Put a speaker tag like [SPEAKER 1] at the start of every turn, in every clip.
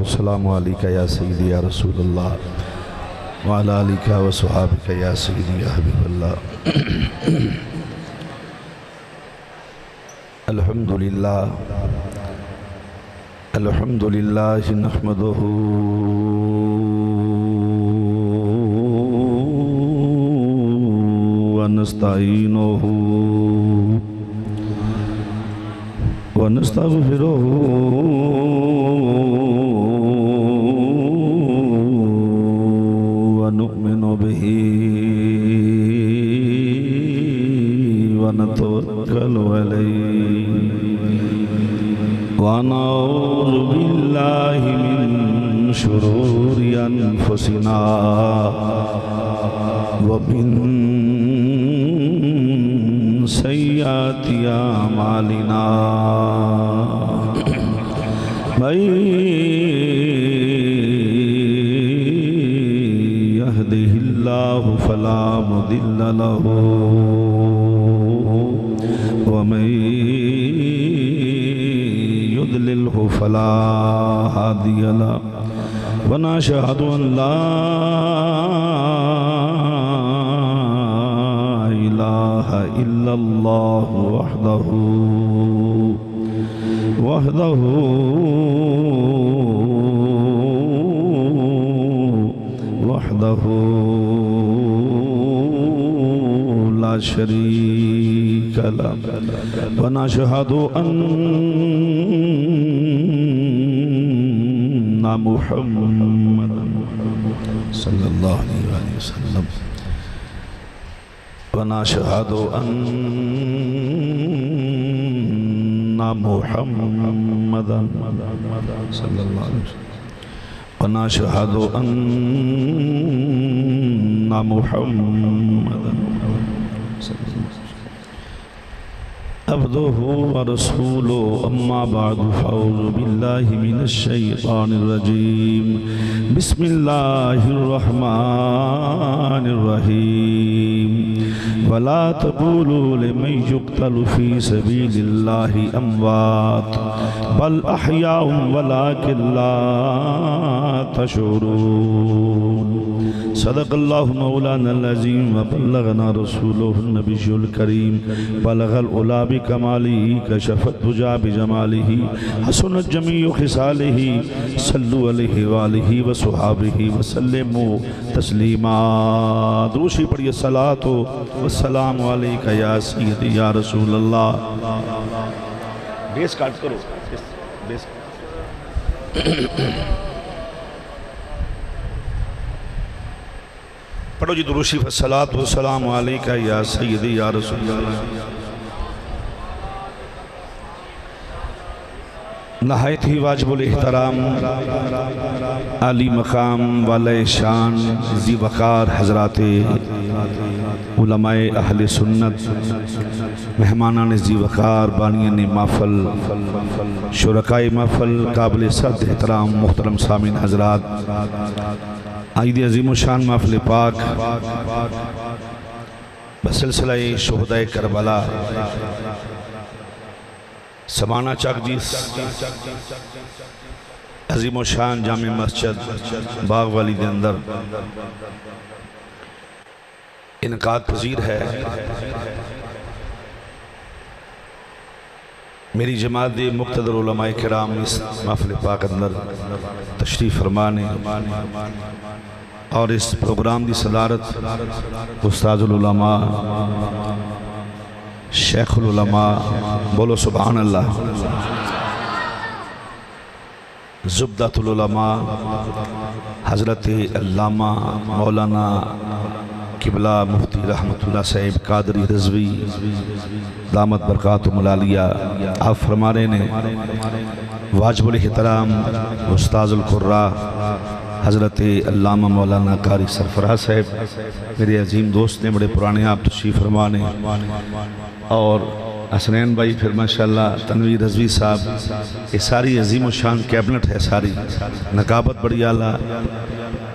[SPEAKER 1] السلام علیکہ یا سیدی یا رسول اللہ وعلی آلکہ و صحابکہ یا سیدی یا حبیب اللہ۔ الحمدللہ نحمدہ ونستعینہ ونستغفرہ ونؤمن بہ ونتوکل علیہ ونعوذ باللہ من شرور انفسنا ومن سیئات اعمالنا من يهده الله فلا مضل له ومن يضلله فلا هادي له ونشهد ان لا إله إلا الله وحده لا شريك له ونشهد أن محمدا صلى الله عليه وسلم ونشهد أن محمدا صلى الله عليه وسلم ونشهد أن محمدا صلى الله عليه وسلم عبده ورسوله أما بعد فأعوذ بالله من الشيطان الرجيم بسم الله الرحمن الرحيم ولا تقولوا لمن يقتل في سبيل الله أموات بل أحياء ولكن لا تشعرون صدق الله مولانا العظيم وبلغنا رسوله النبي الكريم بلغ العلا بكماله كشف الدجى بجماله حسنت جميع خصاله صلوا عليه وآله وصحابه وسلموا تسلیما۔ دروشی پڑھیے الصلاۃ والسلام علیکہ یا سیدی یا رسول اللہ۔ بیس کاٹ کرو بیس پڑھو جی دروشی الصلاۃ والسلام علیکہ یا سیدی یا رسول اللہ۔ نہایت ہی واجب الاحترام عالی مقام والے شان ذی وقار حضرات علماء اہل سنت، مہمانان ذی وقار، بانیان محفل، شرکائے محفل، قابل صد احترام محترم سامعین حضرات، عید عظیم و شان محفل پاک بسلسلہ شہدائے کربلا سمانہ چاک جیس عظیم و شان جامع مسجد باغ والی دے اندر انعقاد پذیر ہے۔ میری جماعت دے مقتدر علماء کرام اس محفل پاک اندر تشریف فرمانے اور اس پروگرام دی صدارت استاد العلماء شیخ العلماء بولو سبحان اللہ زبدۃ العلماء حضرت علامہ مولانا قبلہ مفتی رحمت اللہ صاحب قادری رضوی دامت برکاتہم العالیہ آپ فرما رہے نے واجب الاحترام استاذ القراء حضرت علامہ مولانا قاری سرفراز صاحب میرے عظیم دوست نے بڑے پرانے آپ تشریف فرمانے اور حسنین بھائی پھر ماشاءاللہ تنویر رضوی صاحب یہ ساری عظیم و شان کیبنٹ ہے ساری نقابت بڑی اعلیٰ۔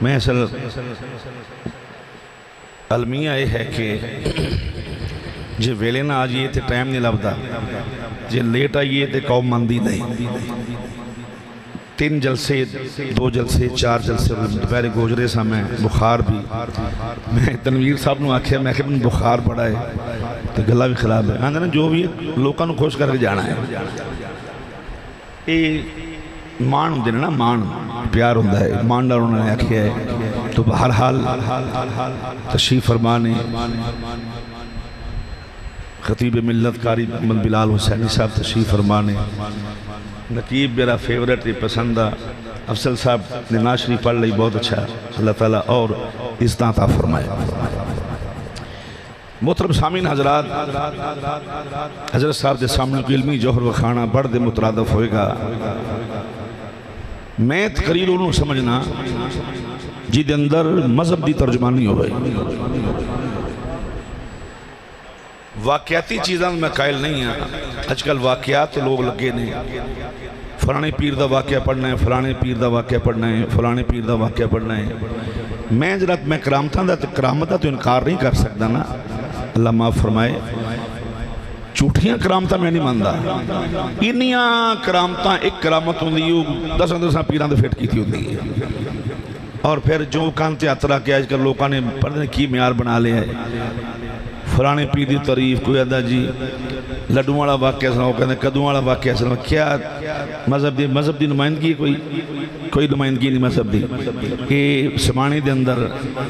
[SPEAKER 1] میں اصل المیہ یہ ہے کہ جے ویلے نہ آجئے تے ٹائم نہیں لبدا، جے لیٹ آئیے تے قوم مندی نہیں۔ 3 جلسے 2 جلسے 4 جلسے دوپہر گوجرے سا میں بخار بھی میں تنویر صاحب نے آکھیا میں کہ بخار بڑا ہے تو گلا بھی خراب ہے آندھے نا جو بھی لوکاں نو خوش کر کے جانا ہے یہ مان ہوں دینا نا مان پیار ہوں ہے مان ڈار انہوں نے آکھیا ہے تو بہرحال تشریف فرمانے خطیب ملت قاری بلال حسینی صاحب تشریف فرمانے نقیب میرا فیورٹ پسندہ افضل صاحب نے نعت شریف پڑھ لئی بہت اچھا اللہ تعالیٰ اور عزت عطا فرمائے محترم سامعین حضرات حضرت صاحب دے سامنے علمی جوہر و خانہ بڑھ دے مترادف ہوئے گا میں تقریر انہوں سمجھنا جی دے اندر مذہب دی ترجمانی ہوئے واقعاتی چیزاں میں قائل نہیں ہاں آج کل واقعات لوگ لگے نہیں فلانے پیر دا واقعہ پڑھنا ہے فلانے پیر دا واقعہ پڑھنا ہے فلانے پیر دا واقعہ پڑھنا ہے میں جرات میں کرامت دا تو انکار نہیں کر سکتا نا اللہ معاف فرمائے جھوٹیاں کرامتاں میں نہیں ماندا انیاں کرامتاں ایک کرامت ہوں دیو 10 پیران دے فٹ کی تھی ہوں دی اور پھر جو کانتے اترا کہ آج کل لوگاں نے پڑھنے کی معیار بنا لیا ہے فلانے پیر دی تعریف کوئی آدھا جی لڈوں والا واقعہ سناؤ کہتے ہیں کدوں والا واقعہ سناؤ کیا مذہب دی نمائندگی کوئی نمائندگی نہیں مذہب دی یہ سمانے دے اندر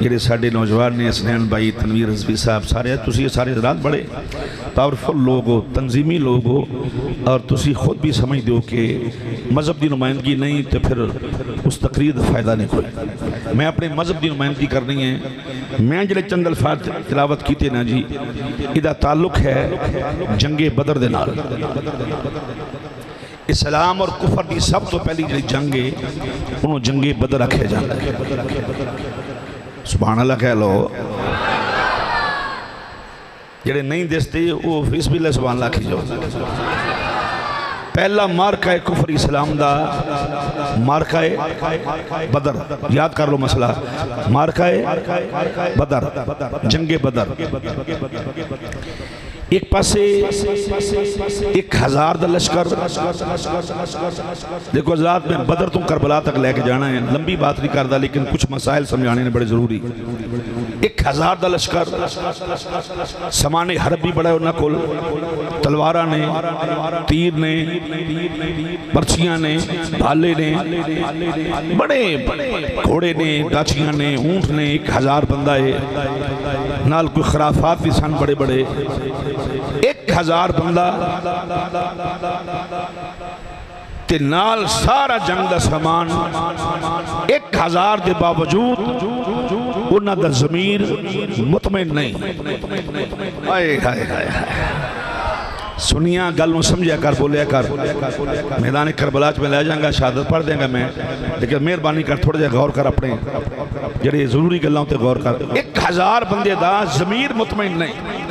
[SPEAKER 1] جڑے ساڈے نوجوان نے حسنین بھائی تنویر رضوی صاحب سارے تسی سارے حضرات بڑے پاورفل لوگ ہو تنظیمی لوگ ہو اور تسی خود بھی سمجھ دو کہ مذہب دی نمائندگی نہیں تو پھر اس تقریر دا فائدہ نہیں کوئی میں اپنے مذہب دی نمائندگی کرنی ہے میں جڑے چند الفاظ تلاوت کیتے نا جی ادھا تعلق ہے جنگ بدر دے نال اسلام اور کفر دی سب تو پہلی جڑی جنگ ہے انہوں جنگ بدر رکھے جانا ہے سبحان اللہ کہہ لو جڑے نہیں دیستے وہ اس بھی اللہ سبحان اللہ کی جو پہلا مارکہ کفر اسلام دا مارکہ بدر یاد کر لو مسئلہ مارکہ بدر جنگ بدر ایک پاسے 1000 دا لشکر دیکھو حضرات میں بدر تم کربلا تک لے کے جانا ہے لمبی بات نہیں کردہ لیکن کچھ مسائل سمجھانے نے بڑے ضروری 1000 دا لشکر سمانے حرب بھی بڑا ہونا کل تلوارہ نے تیر نے پرچیاں نے بھالے نے بڑے گھوڑے نے ڈاچیاں نے اونٹ نے 1000 بندہ ہے نال کوئی خرافات بھی سن بڑے بڑے 1000 بندہ تے نال سارا جنگ دا سامان 1000 دے باوجود انہاں دا ضمیر مطمئن نہیں آئے سنیاں گلوں سمجھیا کر بولیا کر میدان کربلا میں لے جاؤں گا شہادت پڑھ دیں گا میں لیکن مہربانی کر تھوڑا جا غور کر اپنے جڑے ضروری گلاں تے غور کر 1000 بندے دا ضمیر مطمئن نہیں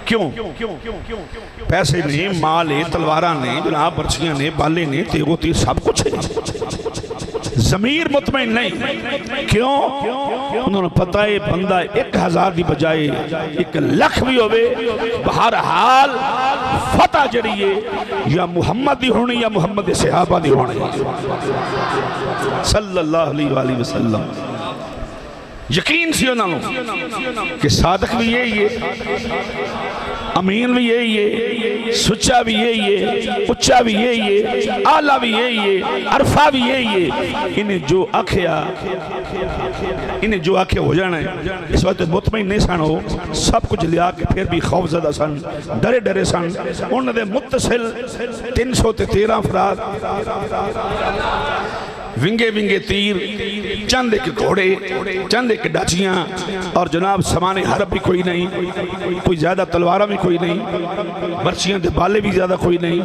[SPEAKER 1] کیوں پیسے نہیں مال ہے تلوارہ نے جناب برچیاں نے بالے نے تیغو تیر سب کچھ ہے ضمیر مطمئن نہیں کیوں انہوں نے پتہ ہے بندہ 1000 دی بجائے 1,00,000 بھی ہوئے بہرحال فتح جڑی ہے یا محمد دی ہونی یا محمد صحابہ دی ہونی صلی اللہ علیہ وآلہ وسلم یقین سی انہوں کہ صادق بھی یہی ہے امین بھی یہی ہے سچا بھی یہی ہے اچھا بھی یہی ہے آلہ بھی یہی ہے عرفہ بھی یہی ہے انہیں جو آکھے ہو جانا ہے اس وقت مطمئن نہیں سن ہو سب کچھ لیا کہ پھر بھی خوف زدہ سن ڈرے ڈرے سن انہوں نے متصل 313 افراد ونگے ونگے تیر چند ایک گھوڑے چند ایک ڈاچیاں اور جناب سمانے حرب بھی کوئی نہیں کوئی زیادہ تلوارہ بھی کوئی نہیں برچیاں دے بالے بھی زیادہ کوئی نہیں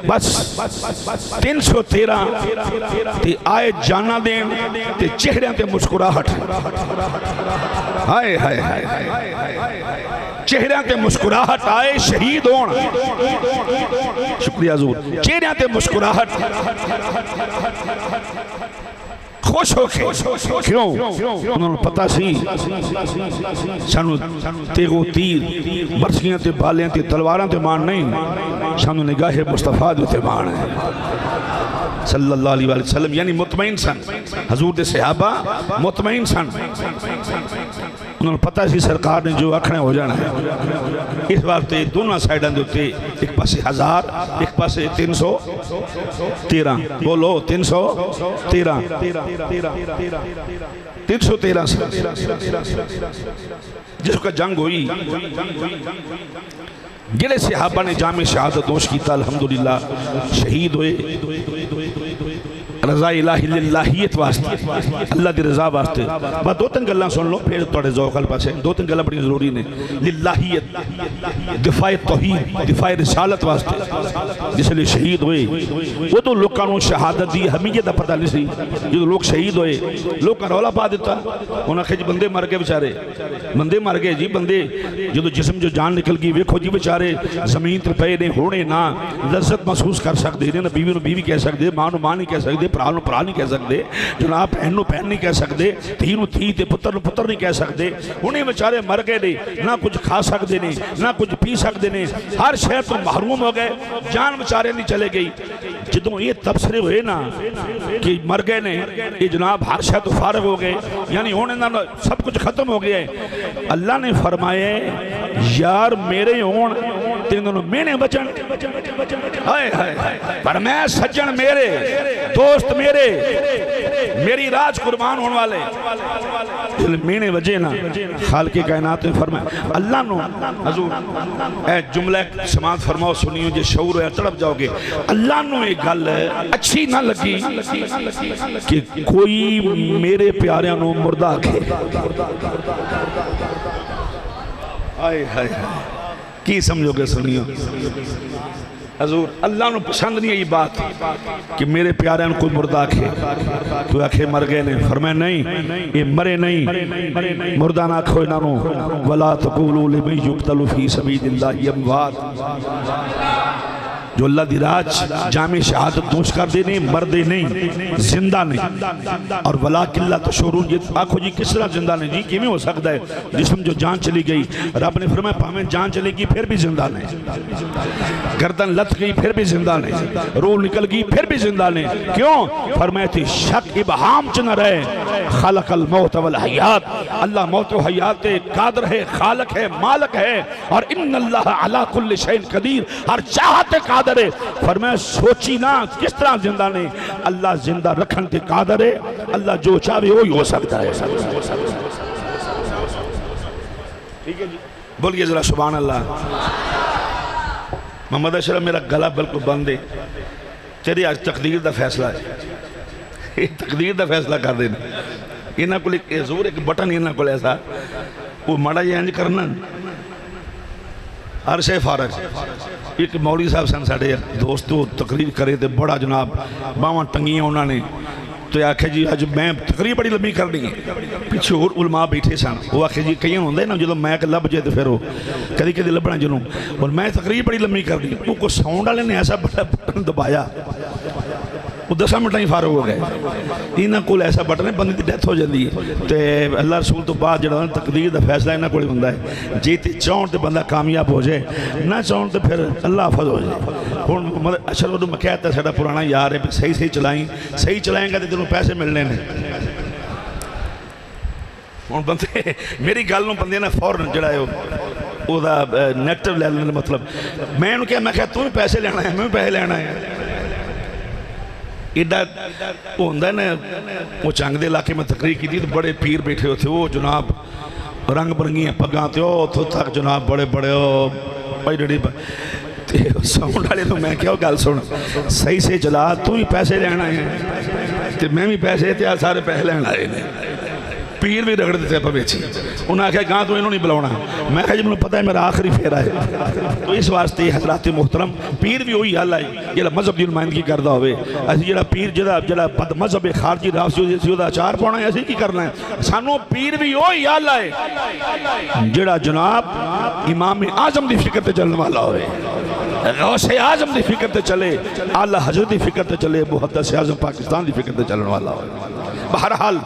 [SPEAKER 1] بس 313 تے آئے جانا دیں تے چہرے تے مسکراہٹ ہائے ہائے ہائے چہرے تے مسکراہٹ آئے شہید ہون شکریہ حضور چہرے تے مسکراہٹ خوش ہو کے کیوں انہوں نے پتہ سی سانو تیغو تیر برسیاں تے بالیاں تے تلواراں تے مان نہیں سانو نگاہ مصطفیٰ تے مان ہے صلی اللہ علیہ وآلہ وسلم، یعنی مطمئن سن، حضور دے صحابہ مطمئن سن، انہوں نے پتہ سی سرکار نے جو آکھنا ہو جانا ہے۔ اس واسطے دونوں سائیڈاں دیتے ایک پاسے 1000 ایک پاسے 313، بولو 313 جس کا جنگ ہوئی، جڑے صحابہ نے جامع شہادت نوش کیتا الحمدللہ شہید ہوئے رضا الہی للہیت واسطے، اللہ دی رضا واسطے۔ بات دو تین گلاں سن لو پھر توڑے ذوق ال پاسے، دو تین گلاں بڑی ضروری نے۔ للہیت، دفاع توحید، دفاع رسالت واسطے جس لئے شہید ہوئے۔ وہ تو لوگوں نے شہادت دی اہمیت دا پتہ نہیں سی، جو لوگ شہید ہوئے لوگ رولا پا دیتا، انہاں کہ جی بندے مر گئے بیچارے، بندے مر گئے جی، بندے جو جسم جو جان نکل گئی، ویکھو جی بیچارے زمین تے پئے نے، ہونے نہ لذت محسوس کر سکدے نے، بیوی نو بیوی کہہ سکدے، ماں نو ماں نہیں کہہ سکدے، بھرا نو بھرا نہیں کہہ سکدے، جناب بہن نو بہن نہیں کہہ سکدے، دھی نو دھی تے پتر نو پتر نہیں کہہ سکدے، انہیں بیچارے مر گئے نے، نہ کچھ کھا سکدے نے، نہ کچھ پی سکدے نے، ہر شے تو محروم ہو گئے، جان بیچارے نہیں چلے گئی۔ جدوں یہ تبصرے ہوئے نا کہ مر گئے نے، یہ جناب ہر شے تو فارغ ہو گئے، یعنی ہونے نہ سب کچھ ختم ہو گیا ہے۔ اللہ نے فرمایا یار میرے ہون تینوں مینے بچن، ہائے ہائے پر میں سجن میرے، دوست میرے، میری راج قربان ہونے والے مینے وجہ نا خالق کائنات نے فرمایا۔ اللہ نو حضور اے جملہ سماعت فرماؤ سنیو جے شعور ہے تڑپ جاؤ گے۔ اللہ نو ایک گل اچھی نہ لگی کہ کوئی میرے پیاریاں نو مردہ کھے، آئے ہائے کی سمجھو گے سنیو حضور اللہ نو پسند نہیں ہے یہ بات کہ میرے پیارے کوئی مردہ کھے، کوئی آکھے مر گئے نے، فرمائے نہیں یہ مرے نہیں، مردہ نہ کھوئے نہ نو وَلَا تَقُولُوا لِمَنْ يُقْتَلُ فِي سَبِيلِ اللَّهِ أَمْوَاتٌ، جو اللہ دی راج جامع شہادت نوش کر دے نہیں، مردے نہیں، زندہ نہیں۔ اور وَلَٰكِنْ لَا تَشْعُرُونَ، یہ آنکھو جی کس طرح زندہ نہیں، جی کیویں ہو سکتا ہے، جسم جو جان چلی گئی، رب نے فرمایا پاویں جان چلے گی پھر بھی زندہ نہیں، گردن لت گئی پھر بھی زندہ نہیں، روح نکل گئی پھر بھی زندہ نہیں۔ کیوں؟ فرمایا تھی شک ابہام چ نہ رہے، خلق الموت والحیات، اللہ موت و حیات قادر ہے، خالق ہے، مالک ہے، اور ان اللہ علی کل شیء قدیر، ہر چاہت قادر ہے۔ فرمایا سوچی نہ کس طرح زندہ نہیں، اللہ زندہ رکھن کے قادر ہے، اللہ جو چاہے وہی ہو سکتا ہے۔ ٹھیک ہے جی، بولیے ذرا سبحان اللہ۔ محمد اشرف میرا گلا بالکل بند ہے، تیری آج تقدیر دا فیصلہ ہے، یہ تقدیر دا فیصلہ کر دینا۔ انہاں کو ایک زور ایک بٹن انہاں کو ایسا وہ مڑا یہ انج کرنا ہر شے فارغ۔ ایک مولوی صاحب سن ساڑے دوست تو تقریر کرے تھے، بڑا جناب باواں ٹنگیاں انہوں نے، تو آکھے جی آج میں تقریر بڑی لمبی کرنی ہے، پیچھے اور علماء بیٹھے سن، وہ آکھے جی کہیں ہوندے نا جدو میں لب جائے تو پھر وہ کدی کدی لبنا جنوں، اور میں تقریر بڑی لمبی کرنی، وہ کو ساؤنڈ والے نے ایسا بڑا بٹن دبایا، وہ 10 منٹ ہی فارغ ہو گئے۔ انہاں کول ایسا بٹن ہے بندے دی ڈیتھ ہو جاندی ہے، تے اللہ رسول تو بعد جڑا تقدیر دا فیصلہ انہاں کول ہوندا ہے، جے تے چاہن تے بندہ کامیاب ہو جائے، نہ چاہن تے پھر اللہ حافظ ہو جائے۔ ہن اشرف میں کہتا ساڈا پرانا یار ہے، صحیح چلائیں گا تے تینوں پیسے ملنے نے۔ ہن بندے میری گل نوں بندے نے فوراً جڑا ہے او دا نیگیٹو لے لینا، مطلب میں انہوں کہا تو بھی پیسے لینا ہے، میں بھی پیسے لینا ہے۔ ایڈا ہوندہ ہے نا، وہ چانگ دے علاقے میں تقریر کی تھی تو بڑے پیر بیٹھے ہوتے، وہ جناب رنگ برنگی ہیں پگاں تے او تو تک جناب بڑے بڑے او بڑی ڈڑی ساؤنڈ والے تو میں کیا گل سن صحیح سے چلا، تو ہی پیسے لینا ہے تے میں بھی پیسے تے سارے پیسے لینا ہے۔ پیر بھی رگڑ دیتے پہ بیچی، انہاں کہا گاں تو انہوں نہیں بلاؤنا، میں کہا جب انہوں پتہ ہے میرا آخری پھیرا ہے۔ تو اس واسطے حضرات محترم پیر بھی ہوئی حال ہے جڑا مذہب دی نمائندگی کردہ ہوئے، اسی جڑا پیر جڑا بد مذہب خارجی راسی دا چار پاؤنا ہے، اسی کی کرنا ہے؟ سانو پیر بھی ہوئی حال ہے جڑا جناب امام اعظم دی فکر تے چلنے والا ہوئے، غوث اعظم دی فکر تے چلے، اعلی حضرت دی فکر تے چلے، محدث اعظم پاکستان دی فکر تے چلن والا ہوئے۔ بہرحال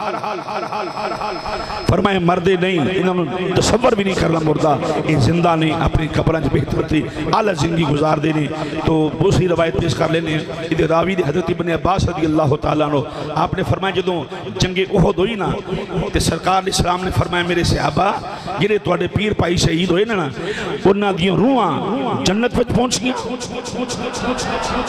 [SPEAKER 1] فرمائے مردے نہیں، انہوں نے تصور بھی نہیں کرنا مردہ، یہ زندہ نہیں، اپنی قبرانچ بہتر تھی اعلی زندگی گزار دینے۔ تو دوسری روایت پیش کر لینے، ادھر راوی دی حضرت ابن عباس رضی اللہ تعالیٰ عنہ، آپ نے فرمایا جدوں جنگ احد ہوئی نا تے سرکار علیہ السلام نے فرمایا میرے صحابہ جنہیں تواڈے پیر پائی شہید ہوئے نا انہاں دیاں روحاں جنت وچ پہنچ گیا،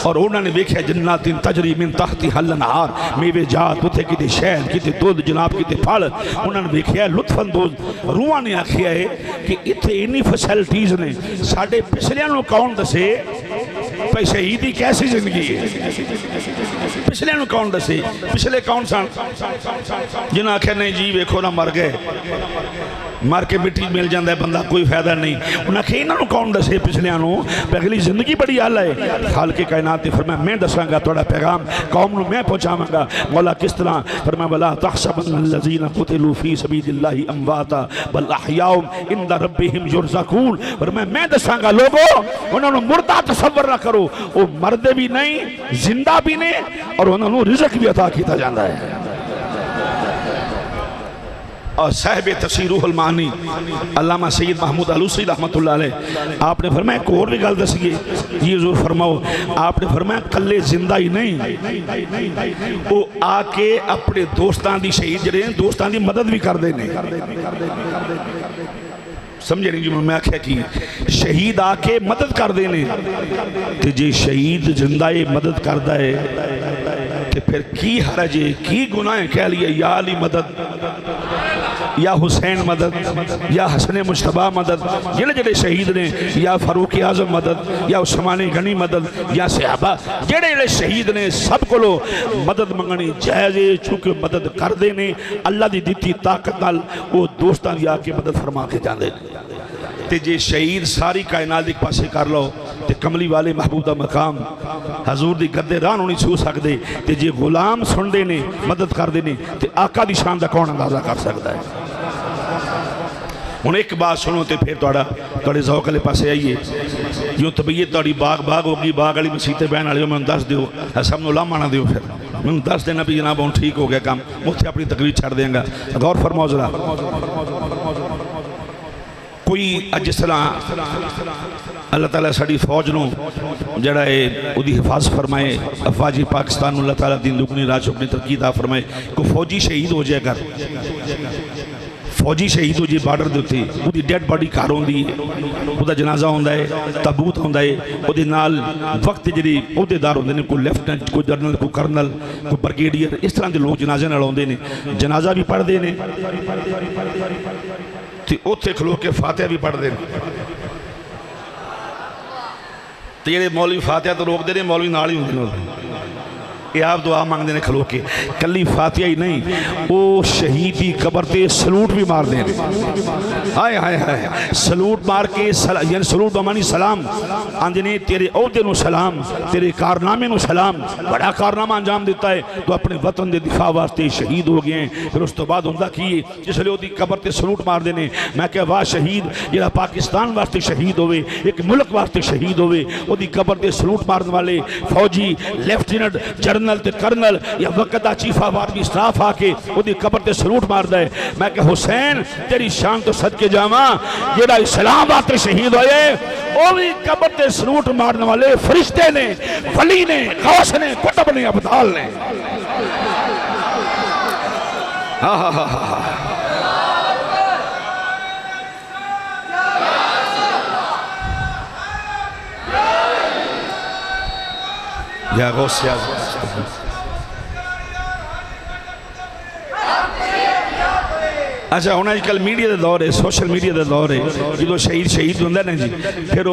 [SPEAKER 1] اور انہوں نے دیکھا جنات تجری من تحتی الانہار، میوے جات اتھے کتے شہد کتے دودھ جناب کتے پھل، انہوں نے دیکھا لطف اندوز روحاں نے آکھیا ہے کہ اتھے انی فیسلٹیز نے ساڑھے پچھلیاں نو کون دسے پہ شہیدی کیسی زندگی ہے، پچھلے نو کون دسے، پچھلے کون سان جنہاں آکھیا نہیں جی ویکھو نہ مر گئے، مر کے مٹی مل جاندہ ہے بندہ کوئی فائدہ نہیں، انہاں کہ انہوں کون دسے پچھلیاں نو پہلی زندگی بڑی آلہ ہے۔ خالق کائنات نے فرمایا میں دساں گا توڑا پیغام قوم نو میں پہنچاواں گا، مولا کس طرح فرمایا وَلَا تَحْسَبَنَّ الَّذِينَ قُتِلُوا فِي سَبِيلِ اللَّهِ أَمْوَاتًا بَلْ أَحْيَاءٌ عِنْدَ رَبِّهِمْ يُرْزَقُونَ، فرمایا میں دساں گا لوگو انہوں نے مردہ تصور نہ کرو، وہ مردے بھی نہیں زندہ بھی نہیں، اور انہوں نے رزق بھی عطا کیتا جاندہ ہے۔ اور صاحب تفسیر روح المعانی علامہ سید محمود علوسی رحمت اللہ علیہ آپ نے فرمایا ایک اور بھی گل دسیے یہ ضرور فرماؤ، آپ نے فرمایا کلے زندہ ہی نہیں وہ آ کے اپنے دوستان دی شہید جڑے ہیں دوستان دی مدد بھی کر دینے، سمجھے نہیں جو میں آکھیا کی شہید آ کے مدد کر دینے، تو جی شہید زندہ مدد کر دائے تو پھر کی حرج ہے کی گناہ کہہ لیا یا علی مدد یا حسین مدد یا حسن مجتبہ مدد، جڑے جڑے شہید نے یا فاروق اعظم مدد یا عثمان غنی مدد یا صحابہ جڑے جڑے شہید نے سب کو لو مدد منگنی جائز ہے، چونکہ مدد کر دینے اللہ دی دیتی طاقت نال وہ دوستان دی آکے مدد فرما کے جاندے تے جے شہید ساری کائنات ایک پاسے کر لو تے کملی والے محبوب دا مقام حضور دی گدے راہ نہیں چھو سکدے، تے جے غلام سن دینے مدد کر دینے تے آقا دی شان دا کون اندازہ کر سکتا ہے۔ ہن ایک بات سنو تے پھر توڑے ذوق والے پاسے آئیے، جو طبیعت توڑی باغ ہوگی باغ والی مسیتے بہن والے میں دس دیو سب نو لا مانا دیو، پھر میں دس دینا بھی جناب ہوں ٹھیک ہو گیا کام، مفتی اپنی تقریر چھڑ دیں گا، غور فرماؤ ذرا۔ کوئی جس طرح اللہ تعالیٰ ساڑی فوج نو جڑا ہے وہ دی حفاظ فرمائے، افواجی پاکستان اللہ تعالیٰ دین دگنی راج اپنی ترقی عطا فرمائے، کوئی فوجی شہید ہو جائے گا، فوجی شہید ہو جائے بارڈر دیتے وہ دی ڈیڈ باڈی کار ہوندی ہے، وہ دا جنازہ ہوندہ ہے، تابوت ہوندہ ہے، وہ دی نال وقت جڑی عہدے دار ہوندے نے، کوئی لیفٹنٹ کوئی جنرل کوئی کرنل کوئی برگیڈیئر اس طرح دے لوگ جنازے نال ہوندے نے، جنازہ بھی پڑھ دے نے تے اوتھے کھلو کے فاتحہ بھی پڑھ دے نے، تے یہ مولوی فاتحہ تو روک دے نے مولوی نال ہی ہوندے نے، یہ آپ دعا مانگ دینے کھلو کے کلی فاتحہ ہی نہیں وہ شہیدی قبر تے سلوٹ بھی مار دینے، ہائے ہائے ہائے سلوٹ مار کے یعنی سلوٹ بمانی سلام آندھنے تیرے عہدے نو سلام تیرے کارنامے نو سلام، بڑا کارنامہ انجام دیتا ہے تو اپنے وطن دے دفاع واسطے شہید ہو گئے ہیں، پھر اس تو بعد ہمدہ کیے جس لئے وہ دی قبر تے سلوٹ مار دینے۔ میں کہ واہ شہید یہ پاکستان واسطے شہید ہوئے ایک ملک واسطے شہید ہوئے، وہ دی قبر تے سلوٹ مارنے والے فوجی لیفٹیننٹ جنرل تے کرنل یا وقتہ چیف آف آرمی اسٹاف آکے وہ دی قبر تے سلوٹ مار دے۔ میں کہ حسین تیری شان تو صدقے جاواں جیڑا اسلام واسطے شہید ہوئے وہ بھی قبر تے سلوٹ مارنے والے فرشتے نے ولی نے غوث نے قطب نے ابدال نے۔ یا غوث یا اچھا ہونا کل میڈیا دے دور ہے سوشل میڈیا دے دور ہے جدو شہید ہوندہ نا جی پھر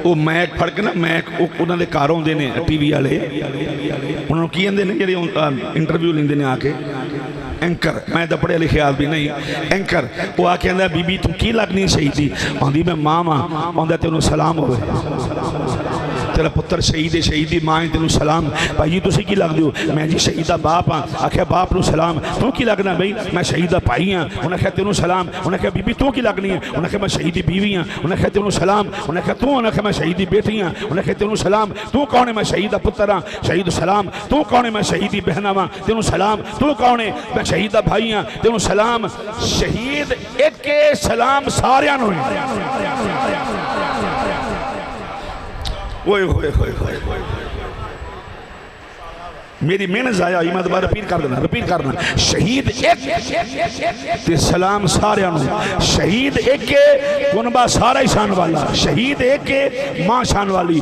[SPEAKER 1] وہ میک پڑھ کے نا میک انہوں نے کاروں دینے ٹی وی والے انہوں نے کی اندے نے جڑے انٹرویو لیندے نے آکے اینکر میں تو پڑھے لکھے آدمی نہیں اینکر وہ آکے اندہ بی بی تم کی لگنی شہید تھی آندھی میں ماں آندہ تے انہوں سلام ہوئے تیرا پتر شہیدی ماں تینوں سلام بھائی تسی کی لگ دیو میں جی شہیدہ باپ ہاں آکھیا باپ نو سلام تو کی لگنا بھائی میں شہیدہ بھائی ہاں انہیں کہا تینوں سلام انہیں کہا بی بی تو کی لگنی ہے انہیں کہا میں شہیدی بیوی ہاں انہیں کہا تینوں سلام انہیں کہا تو انہیں کہا میں شہیدی بیٹی ہاں انہیں کہا تینوں سلام تو کون ہے میں شہیدہ پتر ہاں شہید سلام تو کون ہے میں شہیدی بہنہ ہاں تینوں سلام تو کون ہے میں شہیدہ بھائی ہاں تینوں سلام شہید ایک کے سلام ساریاں نو اوئے ہوئے ہوئے ہوئے میری محنت ضائع ہوئی میں دوبارہ رپیٹ کرنا شہید ایک تے سلام سارے انو شہید ایک کے کنبہ سارا ہی شان والا شہید ایک کے ماں شان والی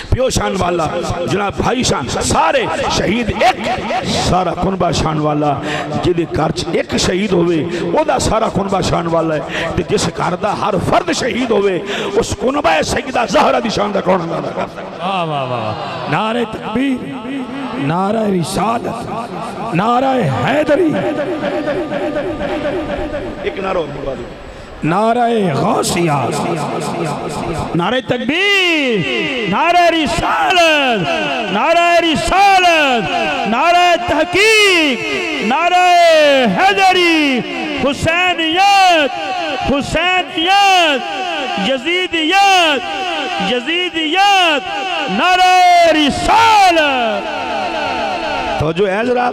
[SPEAKER 1] پیو شان والا جناب بھائی شان سارے شہید ایک سارا کنبہ شان والا جدے کارچ ایک شہید ہوئے او دا سارا کنبہ شان والا ہے تے جس کاردہ ہر فرد شہید ہوئے اس کنبہ سیدہ زہرہ دی شان دا کون اللہ کرتا
[SPEAKER 2] نعرہ تکبیر نعرہ رسالت نعرہ حیدری
[SPEAKER 1] ایک نعرہ اور بڑھا دیں
[SPEAKER 2] نعرہ غوثیہ نعرہ تکبیر نعرہ رسالت نعرہ رسالت نعرہ تحقیق نعرہ حیدری حسینیت حسینیت یزیدیت یزیدیت نعرہ رسالت
[SPEAKER 1] توجہ ہے ذرا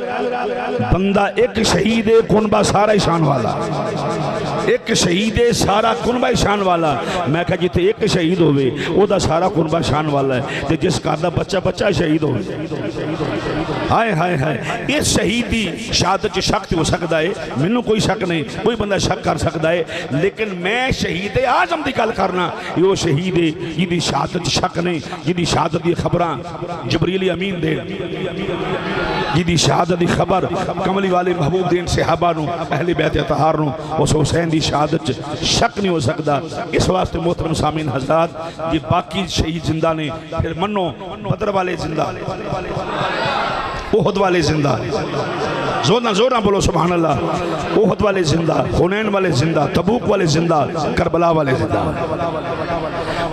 [SPEAKER 1] بندہ ایک شہید کنبہ سارا شان والا ایک شہید سارا کنبہ شان والا میں کہا جیتے ایک شہید ہوئے او دا سارا کنبہ شان والا ہے تے جس کا دا بچہ شہید ہوئے ہائے ہائے ہائے اس شہیدی شہادت شک ہو سکتا ہے منو کوئی شک نہیں کوئی بندہ شک کر سکتا ہے لیکن میں شہید اعظم دی گل کرنا یہ شہید جدی شہادت شک نہیں جدی شہادت دی خبراں جبریل امین دے جدی شہادت دی خبر کملی والے محبوب دین صحابہ نو اہل بیت اطہار نو اس حسین دی شہادت شک نہیں ہو سکتا اس واسطے محترم سامعین حضرات یہ باقی شہید زندہ نے پھر منو بدر والے زندہ احد والے زندہ زورنا بولو سبحان اللہ احد والے زندہ حنین والے زندہ تبوک والے زندہ کربلا والے زندہ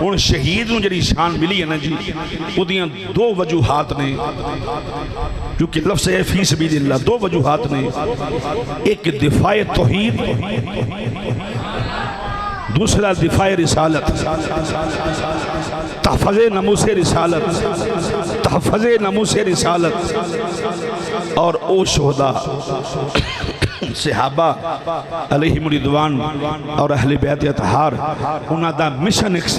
[SPEAKER 1] ان شہید جڑی شان ملی ہے نا جی ادیاں دو وجوہات نے کیونکہ لفظ ہے فی سبیل اللہ دو وجوہات نے ایک دفاع توحید دوسرا دفاع رسالت تحفظ ناموس رسالت تحفظ ناموس رسالت اور او شہداء صحابہ علیہم رضوان اور اہل بیت اطہار انہاں دا مشن ایک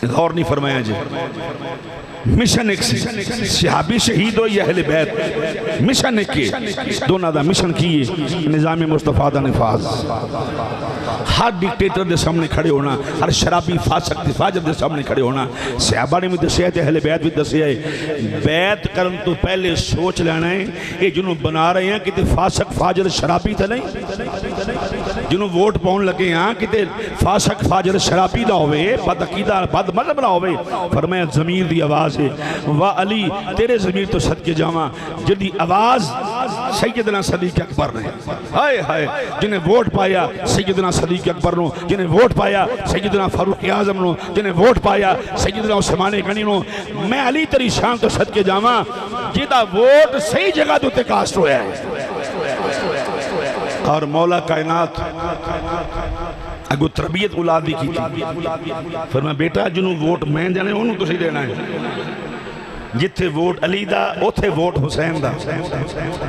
[SPEAKER 1] غور نہیں فرمایا جی مشن ایک صحابی شہید ہو یا اہل بیت مشن ایک کے دونوں دا مشن کیے نظام مصطفیٰ دا نفاذ ہر ڈکٹیٹر دے سامنے کھڑے ہونا ہر شرابی فاسق فاجر دے سامنے کھڑے ہونا صحابہ نے بھی دسیا ہے اہل بیت بھی دسیا ہے بیت کرن تو پہلے سوچ لینا ہے کہ جنہوں بنا رہے ہیں کہ فاسق فاجر شرابی تھا نہیں جنہوں ووٹ پاؤن لگے ہیں کہ فاسق فاجر شرابی نہ ہوئے بد عقیدہ بد مذہب نہ ہوئے فرمایا ضمیر دی آواز ہے واہ علی تیرے ضمیر تو صدقے جاواں جدی آواز سیدنا صدیق اکبر نے ہائے ہائے جنہیں ووٹ پایا سیدنا صدیق اکبر نو جنہیں ووٹ پایا سیدنا فاروق اعظم نو جنہیں ووٹ پایا سیدنا عثمان غنی نو میں علی تیری شان تو صدقے جاواں جیدہ ووٹ صحیح جگہ تو کاسٹ ہویا ہے اور مولا کائنات اگو تربیت اولادی کی تھی فرمایا بیٹا جنہوں ووٹ میں جانے انہوں تو صحیح دینا ہے جتھے ووٹ علی دا اوتھے ووٹ حسین دا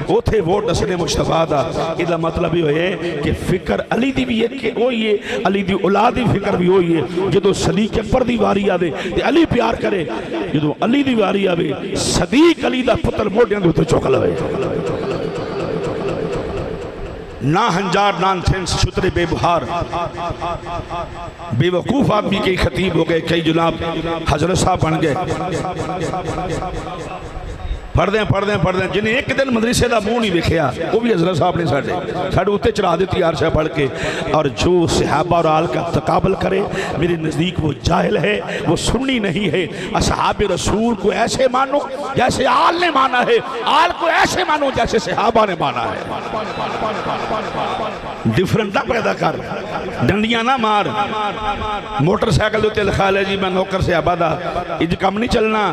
[SPEAKER 1] اوتھے ووٹ اصل مصطفیٰ دا ادھا مطلب ہی ہوئے کہ فکر علی دی بھی ہے کہ ہوئی ہے علی دی اولادی فکر بھی ہوئی ہے جدو صدیق اکبر دی واری آوے علی پیار کرے جدو علی دی واری آوے صدیق علی دا پتر موٹیاں دو تو چوکل ہوئے نہ ہنجار نان تھنس شتر بے بہار بے وقوف آدمی کئی خطیب ہو گئے کئی جناب حضرت صاحب بن گئے پڑھ دیں جنہیں ایک دن مدرسے دا منہ نہیں دیکھیا وہ بھی حضرت صاحب نے ساڑھے اتے چڑھا دیتی عرشہ پڑھ کے اور جو صحابہ اور آل کا تقابل کرے میرے نزدیک وہ جاہل ہے وہ سنی نہیں ہے اصحاب رسول کو ایسے مانو جیسے آل نے مانا ہے آل کو ایسے مانو جیسے صحابہ نے مانا ہے ڈیفرنٹ نہ پیدا کر، ڈنڈیاں نہ مار، موٹر سائیکل دے تے لکھا لے جی میں نوکر صحابہ دا، اج کم نہیں چلنا،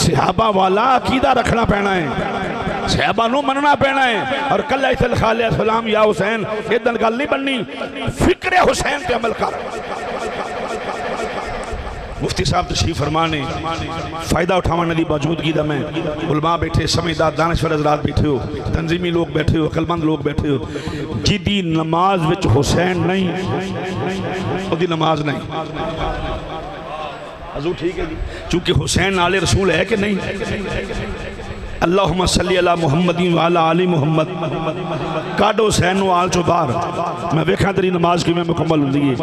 [SPEAKER 1] صحابہ والا عقیدہ رکھنا پینا ہے، صحابہ نو مننا پینا ہے، اور کل ایسے لکھا لے السلام یا حسین، یہ دن گل نہیں بننی، فکر حسین پہ عمل کر۔ مفتی صاحب تشریف فرمانے فائدہ اٹھاوانے دی موجودگی دا میں علماء بیٹھے، سمجھدار دانشور حضرات بیٹھے ہو، تنظیمی لوگ بیٹھے ہو، عقلمند لوگ بیٹھے ہو، جدی نماز وچ حسین نہیں او دی نماز نہیں۔ حضور ٹھیک ہے جی، چونکہ حسین آل رسول ہے کہ نہیں؟ اللہم صلی علی محمد وعلی آل محمد، کاڈو حسین و آل چو بار، میں ویکھاں تیری نماز کی میں مکمل ہوں دیئے۔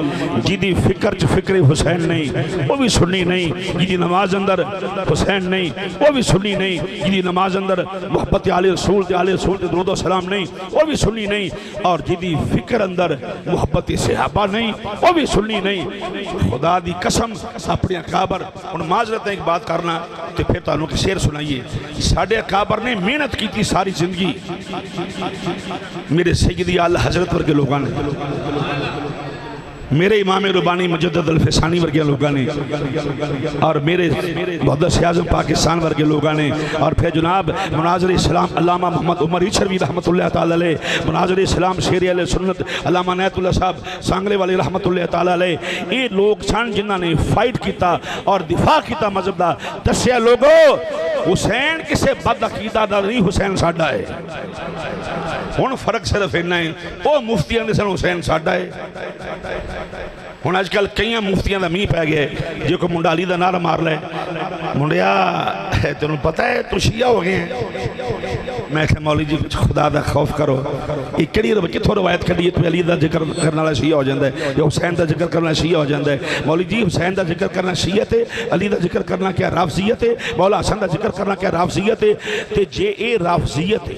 [SPEAKER 1] جیدی فکر چ فکر حسین نہیں وہ بھی سنی نہیں، جیدی نماز اندر حسین نہیں وہ بھی سنی نہیں، جیدی نماز اندر محبت آل رسول تے درود و سلام نہیں وہ بھی سنی نہیں، اور جیدی فکر اندر محبت صحابہ نہیں وہ بھی سنی نہیں۔ خدا دی قسم اپنی اکابر ان معذرت ایک بات کرنا تو پھر تانوں کے شعر سنائیے، ساڑھے اکابر نے محنت کی تھی ساری زندگی، میرے سیدی اعلی حضرت ورگے لوگاں نے، میرے امام ربانی مجدد الفسانی ورگے لوگاں نے، اور میرے محدث اعظم پاکستان ورگے لوگاں نے، اور پھر جناب مناظر اسلام علامہ محمد عمر ایچھروی رحمت اللہ تعالی علیہ، مناظر اسلام شیر علیہ سنت علامہ نیت اللہ صاحب سانگلے والی رحمت اللہ تعالی علیہ، یہ لوگ سن جنہاں نے فائٹ کیتا اور دفاع کیتا مذہب دا، دسیا لوگو حسین کسے بد عقیدہ دا نہیں، حسین ساڈا ہے۔ ہن فرق صرف اتنا ہے، وہ مفتیاں دے سن حسین ساڈا ہے۔ ہن آج کل کئی مفتیاں دا می پہ گئے، جو کو منڈا علی دا نعرہ مار لے، منڈیا تینوں پتہ ہے تو شیعہ ہو گئے ہیں۔ میں کہ مولی جی خدا دا خوف کرو، یہ کڑی کتھوں روایت کری تو علی دا ذکر کرنا والا شیعہ ہو جاندہ ہے، یا حسین دا ذکر کرنا شیعہ ہو جاندہ ہے۔ مولی جی حسین دا ذکر کرنا شیعت ہے، علی دا ذکر کرنا کیا رافضیت ہے، مولا حسن دا ذکر کرنا کیا رافضیت ہے، تے جے اے رافضیت ہے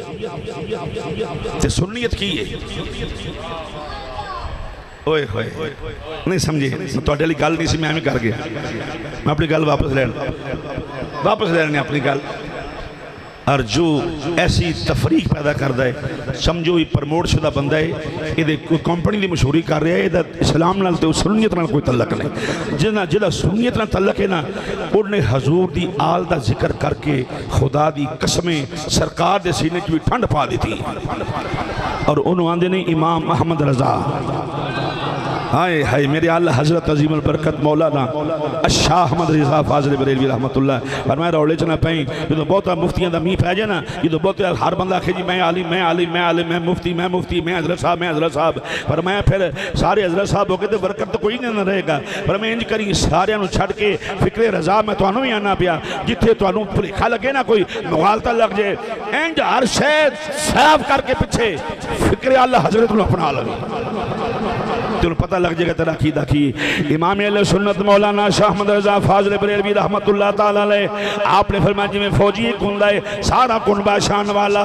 [SPEAKER 1] تے سنیت کی ہے۔ اوئے ہوئے نہیں سمجھے، تو اٹھے لی گل نہیں سی میں ہمیں کر گیا، میں اپنی گل واپس لینے اپنی گل، اور جو ایسی تفریق پیدا کر دائے سمجھو یہ پرموٹ شدہ بندہ ہے، یہ کوئی کمپنی دی مشہوری کر رہے ہیں، یہ اسلام نال تے سنیت نال کوئی تعلق نہیں، جدہ سنیت نال تعلق ہے نا، انہیں حضور دی آل دا ذکر کر کے خدا دی قسمیں سرکار دے سینے کی بھی ٹھنڈ پا دیتی، اور انہوں آندے نے امام احمد رضا، ہائے ہائے میرے اللہ حضرت عظیم البرکت مولانا الشاہ احمد رضا فاضل بریلوی رحمت اللہ، اور میں روڑے چنا پہیں جو بہتا مفتیاں دا می پہ جائے نا، یہ تو بہتے ہر بندہ آکھے جی میں عالم میں مفتی میں حضرت صاحب، پر میں پھر سارے حضرت صاحب ہو کے تو برکت تو کوئی نہیں رہے گا، پر میں انج کری سارے انہوں چھڑ کے فکر رضا میں تو انہوں ہی آنا پیا، جتھے تو انہوں پلیکھا لگے نا کوئی مغالطہ لگ جائے، انج ہر شید صاف کر کے پچھے فکر اللہ حضرت انہوں اپنا لگے، تو پتہ لگ جائے گا تیرا عقیدہ کی۔ امام اہل سنت مولانا شاہ احمد رضا فاضل بریلوی رحمت اللہ تعالی علیہ، آپ نے فرمایا جی میں فوجی کندا ہے، سارا کنبہ شان والا،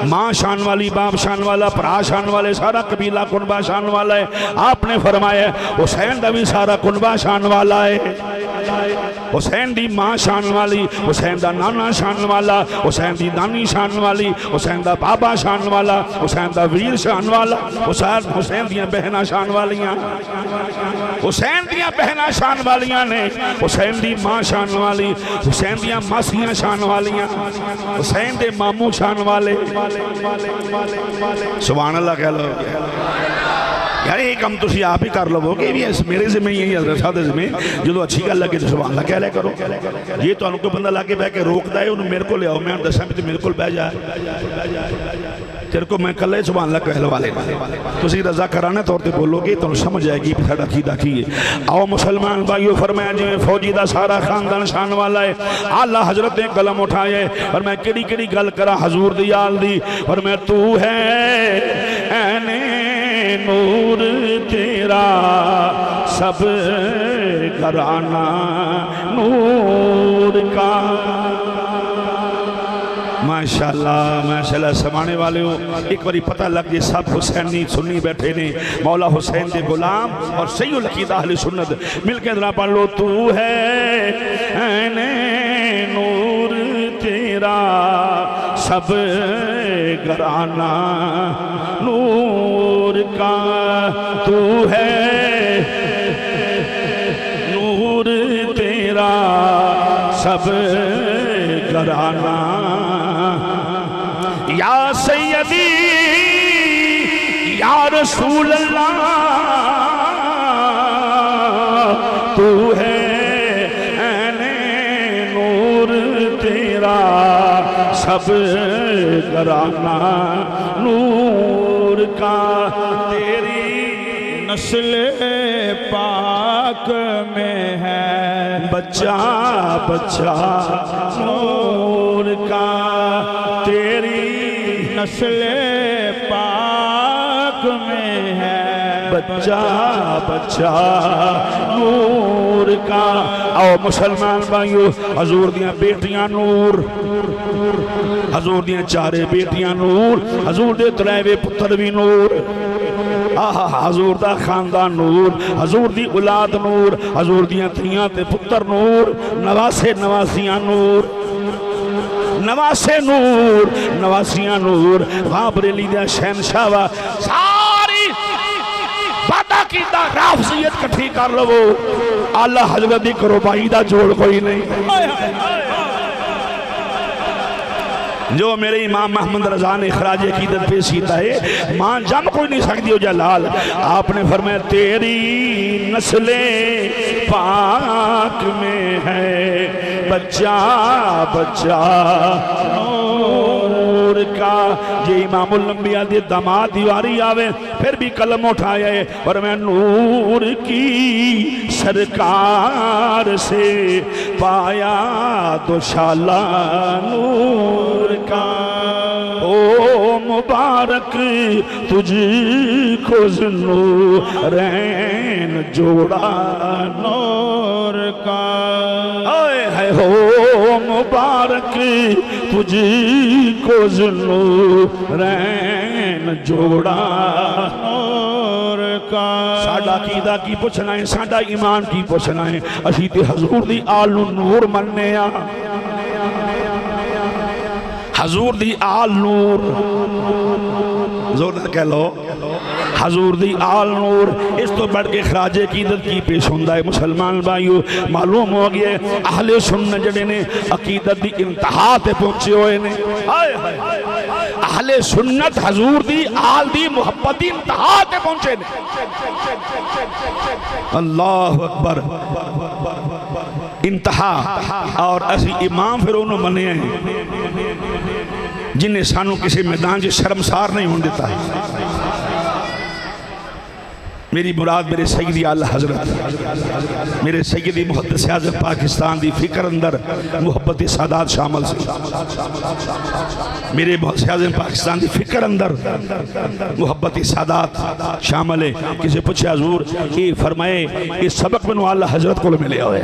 [SPEAKER 1] ماں شان والی، باپ شان والا، پرا شان والے، سارا قبیلہ کنبہ شان والا ہے۔ آپ نے فرمایا حسین دا بھی سارا کنبہ شان والا ہے، حسین دی ماں شان والی، حسین دا نانا شان والا، حسین دی نانی شان والی، حسین دا بابا شان والا، حسین دا ویر شان والا، حسین دیاں بہنا شان والیاں، حسین دیاں بہنا شان والیاں نے، حسین دی ماں شان والی، حسین دیاں ماسیاں شان والیاں، حسین دے ماموں شان والے، سبحان اللہ کہہ لو یار ایک ہم تسی آپ ہی کر لو کہ میرے ذمہ ہی حضرت صاحب ذمہ جدو اچھی گل لگے تو سبحان اللہ کہہ لے کرو، یہ تو انہوں کو بندہ لاکے بہ کے روک دائے انہوں میرے کو لے آؤ، میں دساں بھی تو میرے کو بہ جائے، تیرے کو میں کل سبحان اللہ کہہ والے تسی رضا کرانے طور تے بولو گے تو سمجھ جائے گی پھر عقیدہ کی ہے۔ آؤ مسلمان بھائیو، فرمایا جی میں فوجی دا سارا خاندان شان والا ہے، اعلیٰ حضرت نے قلم اٹھائے اور میں کڑی کڑی گل کرا حضور دی آل دی، اور میں تو ہے این نور تیرا سب گھرانہ نور کا، ماشاءاللہ سمانے والے ہو، ایک باری پتہ لگ جائے سب حسینی سنی بیٹھے نے، مولا حسین دے غلام اور سید العقیدہ اہل سنت مل کے ذرا پڑھ لو، تو ہے این نور تیرا سب گھرانہ نور کا تو ہے نور تیرا سب گھرانہ یا سیدی یا رسول اللہ تو ہے سب گھرانہ نور کا تیری
[SPEAKER 2] نسل پاک میں ہے
[SPEAKER 1] بچہ بچہ نور کا تیری
[SPEAKER 2] نسل پاک میں ہے
[SPEAKER 1] بچہ بچہ نور کا آؤ مسلمان بھائیو حضور دیاں بیٹیاں نور حضور دیاں چارے بیٹیاں نور حضور دے تریوے پتر بھی نور حضور دا خاندان نور حضور دی اولاد نور حضور دیاں تھیاں تے پتر نور نواسے نواسیاں نور نواسے نور نواسیاں نور وہاں بریلی دیا شہنشاہ ساری باتا کی دا رافضیت کٹھی کر لو اللہ حضرت دی کرو بائی دا جوڑ کوئی نہیں جو میرے امام محمد رضا نے اخراج عقیدت پیش کیتا ہے ماں جم کوئی نہیں سکتی ہو جلال آپ نے فرمایا تیری نسل پاک میں ہے بچہ بچہ نور کا یہ امام الانبیاء دی داماد دیواری آوے پھر بھی قلم اٹھایا ہے اور میں نور کی سرکار سے پایا دوشالہ نور کا او مبارک تجھ کو ذوالنورین جوڑا نور کا اے ہو مبارک تجھ کو ذوالنورین جوڑا نور کا ساڈا عقیدہ کی پوچھنا ہے ساڈا ایمان کی پوچھنا ہے اسی تے حضور دی آل نور مننے آ حضور دی آل نور زور نہ کہہ لو حضور دی آل نور اس تو بڑھ کے خراج عقیدت کی پیش ہوندہ ہے مسلمان بھائیو معلوم ہو گیا اہل سنت جڑے نے عقیدت دی انتہا تے پہنچے ہوئے نے اہل سنت حضور دی آل دی محبت دی انتہا تے پہنچے نے اللہ اکبر انتہا اور ایسی امام پھر انہوں منے ہیں جنہیں سانو کسی میدان سے شرمسار نہیں ہون دیتا ہے میری مراد میرے سیدی اعلیٰ حضرت میرے سیدی محدث اعظم پاکستان دی فکر اندر محبت سادات شامل سے میرے محدث اعظم پاکستان دی فکر اندر محبت سادات شامل ہے کسی پوچھے حضور یہ فرمائے یہ سبق میں اعلیٰ حضرت کو ملے ہوئے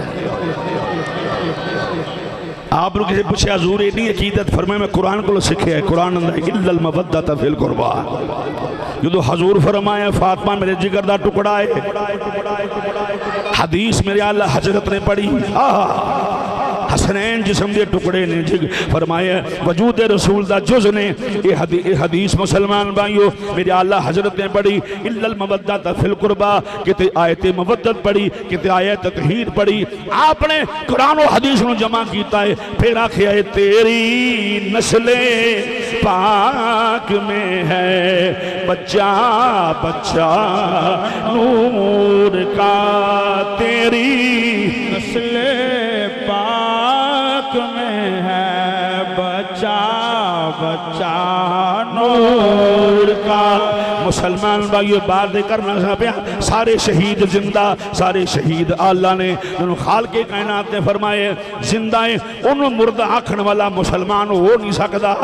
[SPEAKER 1] آپ لوگ کسی پوچھے حضور یہ نہیں عقیدت فرمائے میں قرآن کو سکھے ہے قرآن اندر اِلَّا الْمَوَدَّةَ فِي الْقُرْبَى جو تو حضور فرمائے فاطمہ میرے جگر دا ٹکڑا ہے حدیث میرے اعلیٰ حضرت نے پڑھی حسنین جسم دے ٹکڑے نے فرمایا وجود رسول دا جز نے یہ حدیث مسلمان بھائیو میرے اعلیٰ حضرت نے پڑھی اِلَّا الْمَوَدَّةَ فِي الْقُرْبَى کہتے آیت مودت پڑھی کہتے آیت تطہیر پڑھی آپ نے قرآن و حدیث نے جمع کیتا ہے پھر آخیا ہے تیری نسل پاک میں ہے بچہ بچہ نور کا تیری نسل پاک میں ہے بچہ بچہ نور کا مسلمان بھائیو بات کرنا سا سارے شہید زندہ سارے شہید اللہ نے جنہوں خالق کائنات نے فرمائے زندہ ہیں انہوں مردہ آکھن والا مسلمان ہو نہیں سکتا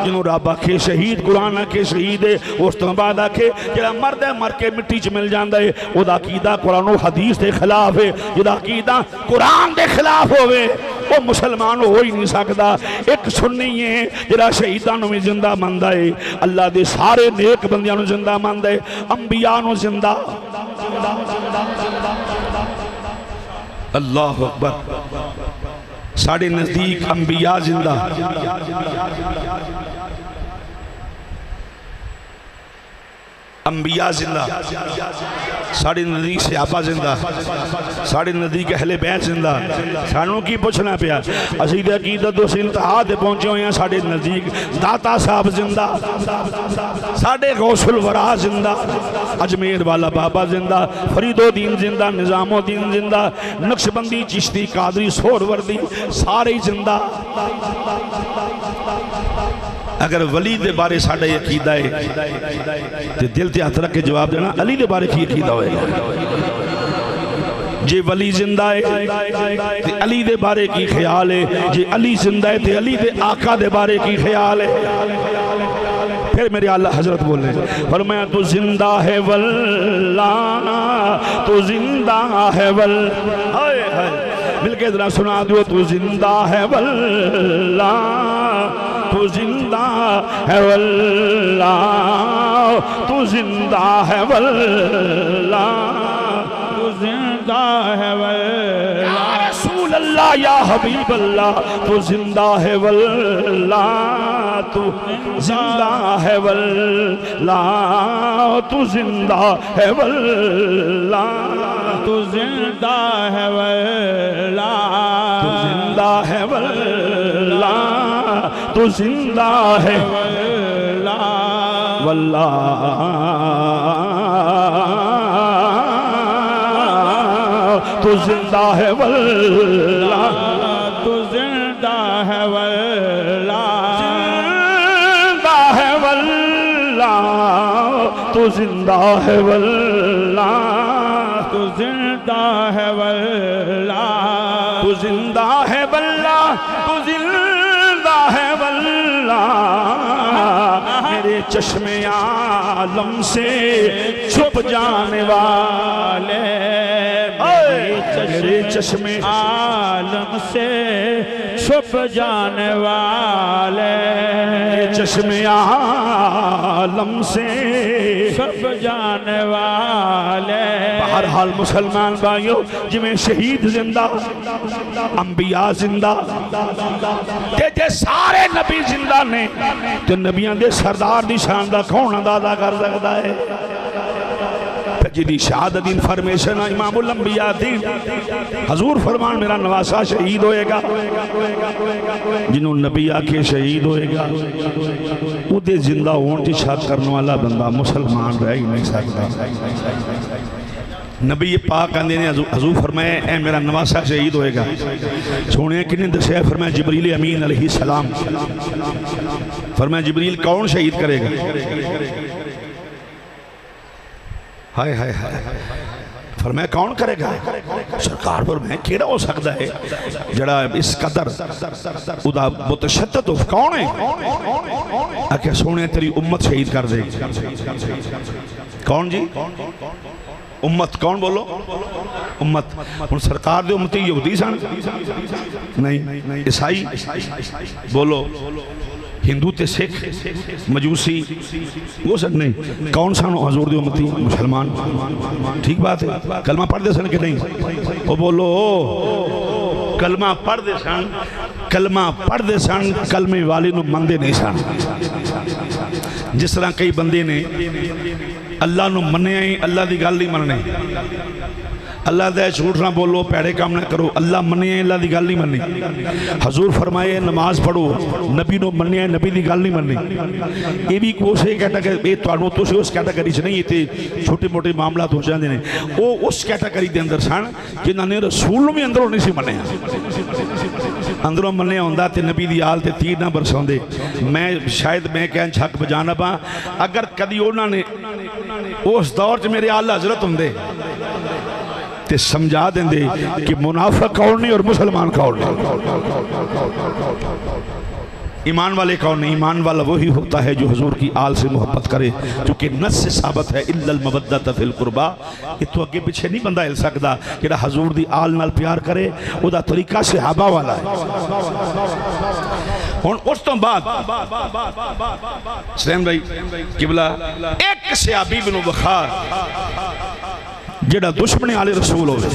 [SPEAKER 1] جنہوں رب آکھے شہید قرآن آکھے شہید ہے اس تو بعد آکھے جنہاں مرد ہے مر کے مٹی چ مل جاندہ ہے وہ دا عقیدہ قرآن و حدیث دے خلاف ہے جنہاں عقیدہ قرآن دے خلاف ہوئے وہ مسلمان ہو ہی نہیں سکتا ایک سنی ہے جنہاں شہیدانوں میں زندہ مندہ ہے اللہ دے سارے نیک بندیاں زندہ مندہ ہے انبیاء زندہ اللہ اکبر ساڑھے نزدیک انبیاء زندہ، انبیاء زندہ، ساڑھے نزدیک صحابہ زندہ، ساڑھے نزدیک اہل بیت زندہ، سانوں کی پوچھنا پیا اسید عقیدت اس انتہا دے پہنچے ہوئے ہیں، ساڑھے نزدیک داتا صاحب زندہ، ساڑھے غوث الورا زندہ، اجمیر والا بابا زندہ، فرید الدین زندہ، نظام الدین زندہ، نقشبندی، چشتی، قادری، سہروردی، سارے زندہ۔ اگر ولی دے بارے ساڑھے عقیدہ ہے تے دل تے ہاتھ رکھ کے جواب دینا، علی دے بارے کی عقیدہ ہوئے جے ولی زندہ ہے تے علی دے بارے کی خیال ہے، جے علی زندہ ہے تے علی دے آقا دے بارے کی خیال ہے۔ پھر میرے اللہ حضرت بولے فرمایا تو زندہ ہے واللہ، تو زندہ ہے واللہ، مل کے ذرا سنا دیو تو زندہ ہے واللہ، تو زندہ ہے واللہ، تو زندہ ہے واللہ،
[SPEAKER 2] تو زندہ ہے واللہ،
[SPEAKER 1] یا رسول اللہ یا حبیب اللہ، تو زندہ ہے واللہ، تو زندہ ہے واللہ، تو زندہ ہے واللہ،
[SPEAKER 2] تو زندہ ہے واللہ،
[SPEAKER 1] تو زندہ ہے واللہ، تو زندہ ہے واللہ، تو زندہ ہے واللہ،
[SPEAKER 2] تو زندہ ہے واللہ،
[SPEAKER 1] زندہ ہے واللہ، تو زندہ ہے واللہ،
[SPEAKER 2] تو زندہ ہے واللہ،
[SPEAKER 1] تو زندہ ہے واللہ، تو زندہ ہے واللہ، میرے چشم عالم سے چھپ جانے والے، میرے چشم
[SPEAKER 2] عالم سے چھپ جانے والے،
[SPEAKER 1] چشم عالم سے
[SPEAKER 2] چھپ جانے والے،
[SPEAKER 1] بہرحال مسلمان بھائیو جی شہید زندہ، انبیاء زندہ، تے سارے نبی زندہ نے، تے نبیان دے سردار دی شان دا کون اندازہ کر سکتا ہے؟ جدی شہادت انفارمیشن امام الانبیاء دین حضور فرمان میرا نواسا شہید ہوئے گا، جنہوں نبی آکے شہید ہوئے گا، او دے زندہ ہون کی شک کرنے والا بندہ مسلمان رہ ہی نہیں سکتا۔ نبی پاک آندے نے حضور فرمائے اے میرا نواسا شہید ہوئے گا، سونے کنہیں دسیا فرمایا جبریل امین علیہ السلام، فرمایا جبریل کون شہید کرے گا؟ ہائے ہائے ہائے، فرمایا کون کرے گا؟ سرکار فرمایا کیڑا ہو سکتا ہے جڑا اس قدر ادا متشدد کون ہے؟ اکھے سونے تیری امت شہید کر دے، کون جی؟ امت کون بولو؟ امت، ان سرکار دے امتی یہودی سن؟ نہیں، عیسائی بولو، ہندو تے سکھ مجوسی وہ سن نہیں، کون سن حضور دی امتی؟ مسلمان، ٹھیک بات ہے، کلمہ پڑھ دے سن کہ نہیں؟ وہ بولو کلمہ پڑھ دے سن، کلمہ پڑھ دے سن، کلمے والے نو مندے نہیں سن۔ جس طرح کئی بندے نے اللہ نو مننے آئیں، اللہ دی گل نہیں مننے، اللہ دے جھوٹ نہ بولو، پیڑے کام نہ کرو، اللہ مننے آئیں، اللہ دی گل نہیں مننے۔ حضور فرمائے نماز پڑھو، نبی نو مننے آئیں، نبی دی گل نہیں مننے۔ یہ بھی کوسے کیٹاگری، یہ توانو تو سے اس کیٹاگری سے نہیں، یہ تے چھوٹے موٹے معاملات ہو جاندے نے، وہ اس کیٹاگری دے اندر سن جنہاں نے رسول میں اندروں نہیں سی مننے، اندروں مننے ہوندہ تے نبی دی آل تے تیر نہ برسوندے۔ میں شاید میں کہیں جھک بجانا پا، اگر کدی انہوں نے اس دور چ میرے آل حضرت ہوندے تے سمجھا دیں دے کہ منافق کون نہیں اور مسلمان کون نہیں، ایمان والے کون نہیں۔ ایمان والا وہی ہوتا ہے جو حضور کی آل سے محبت کرے، چونکہ نص سے ثابت ہے الا المودۃ فی القربیٰ، یہ تو اگے پیچھے نہیں بندہ ہل سکتا کہ حضور دی آل نال پیار کرے، وہ دا طریقہ صحابہ والا ہے۔ ہون اس تو بعد سلیم بھائی قبلہ ایک صحابی بن بخار جڑا دشمن آلے رسول ہوئے،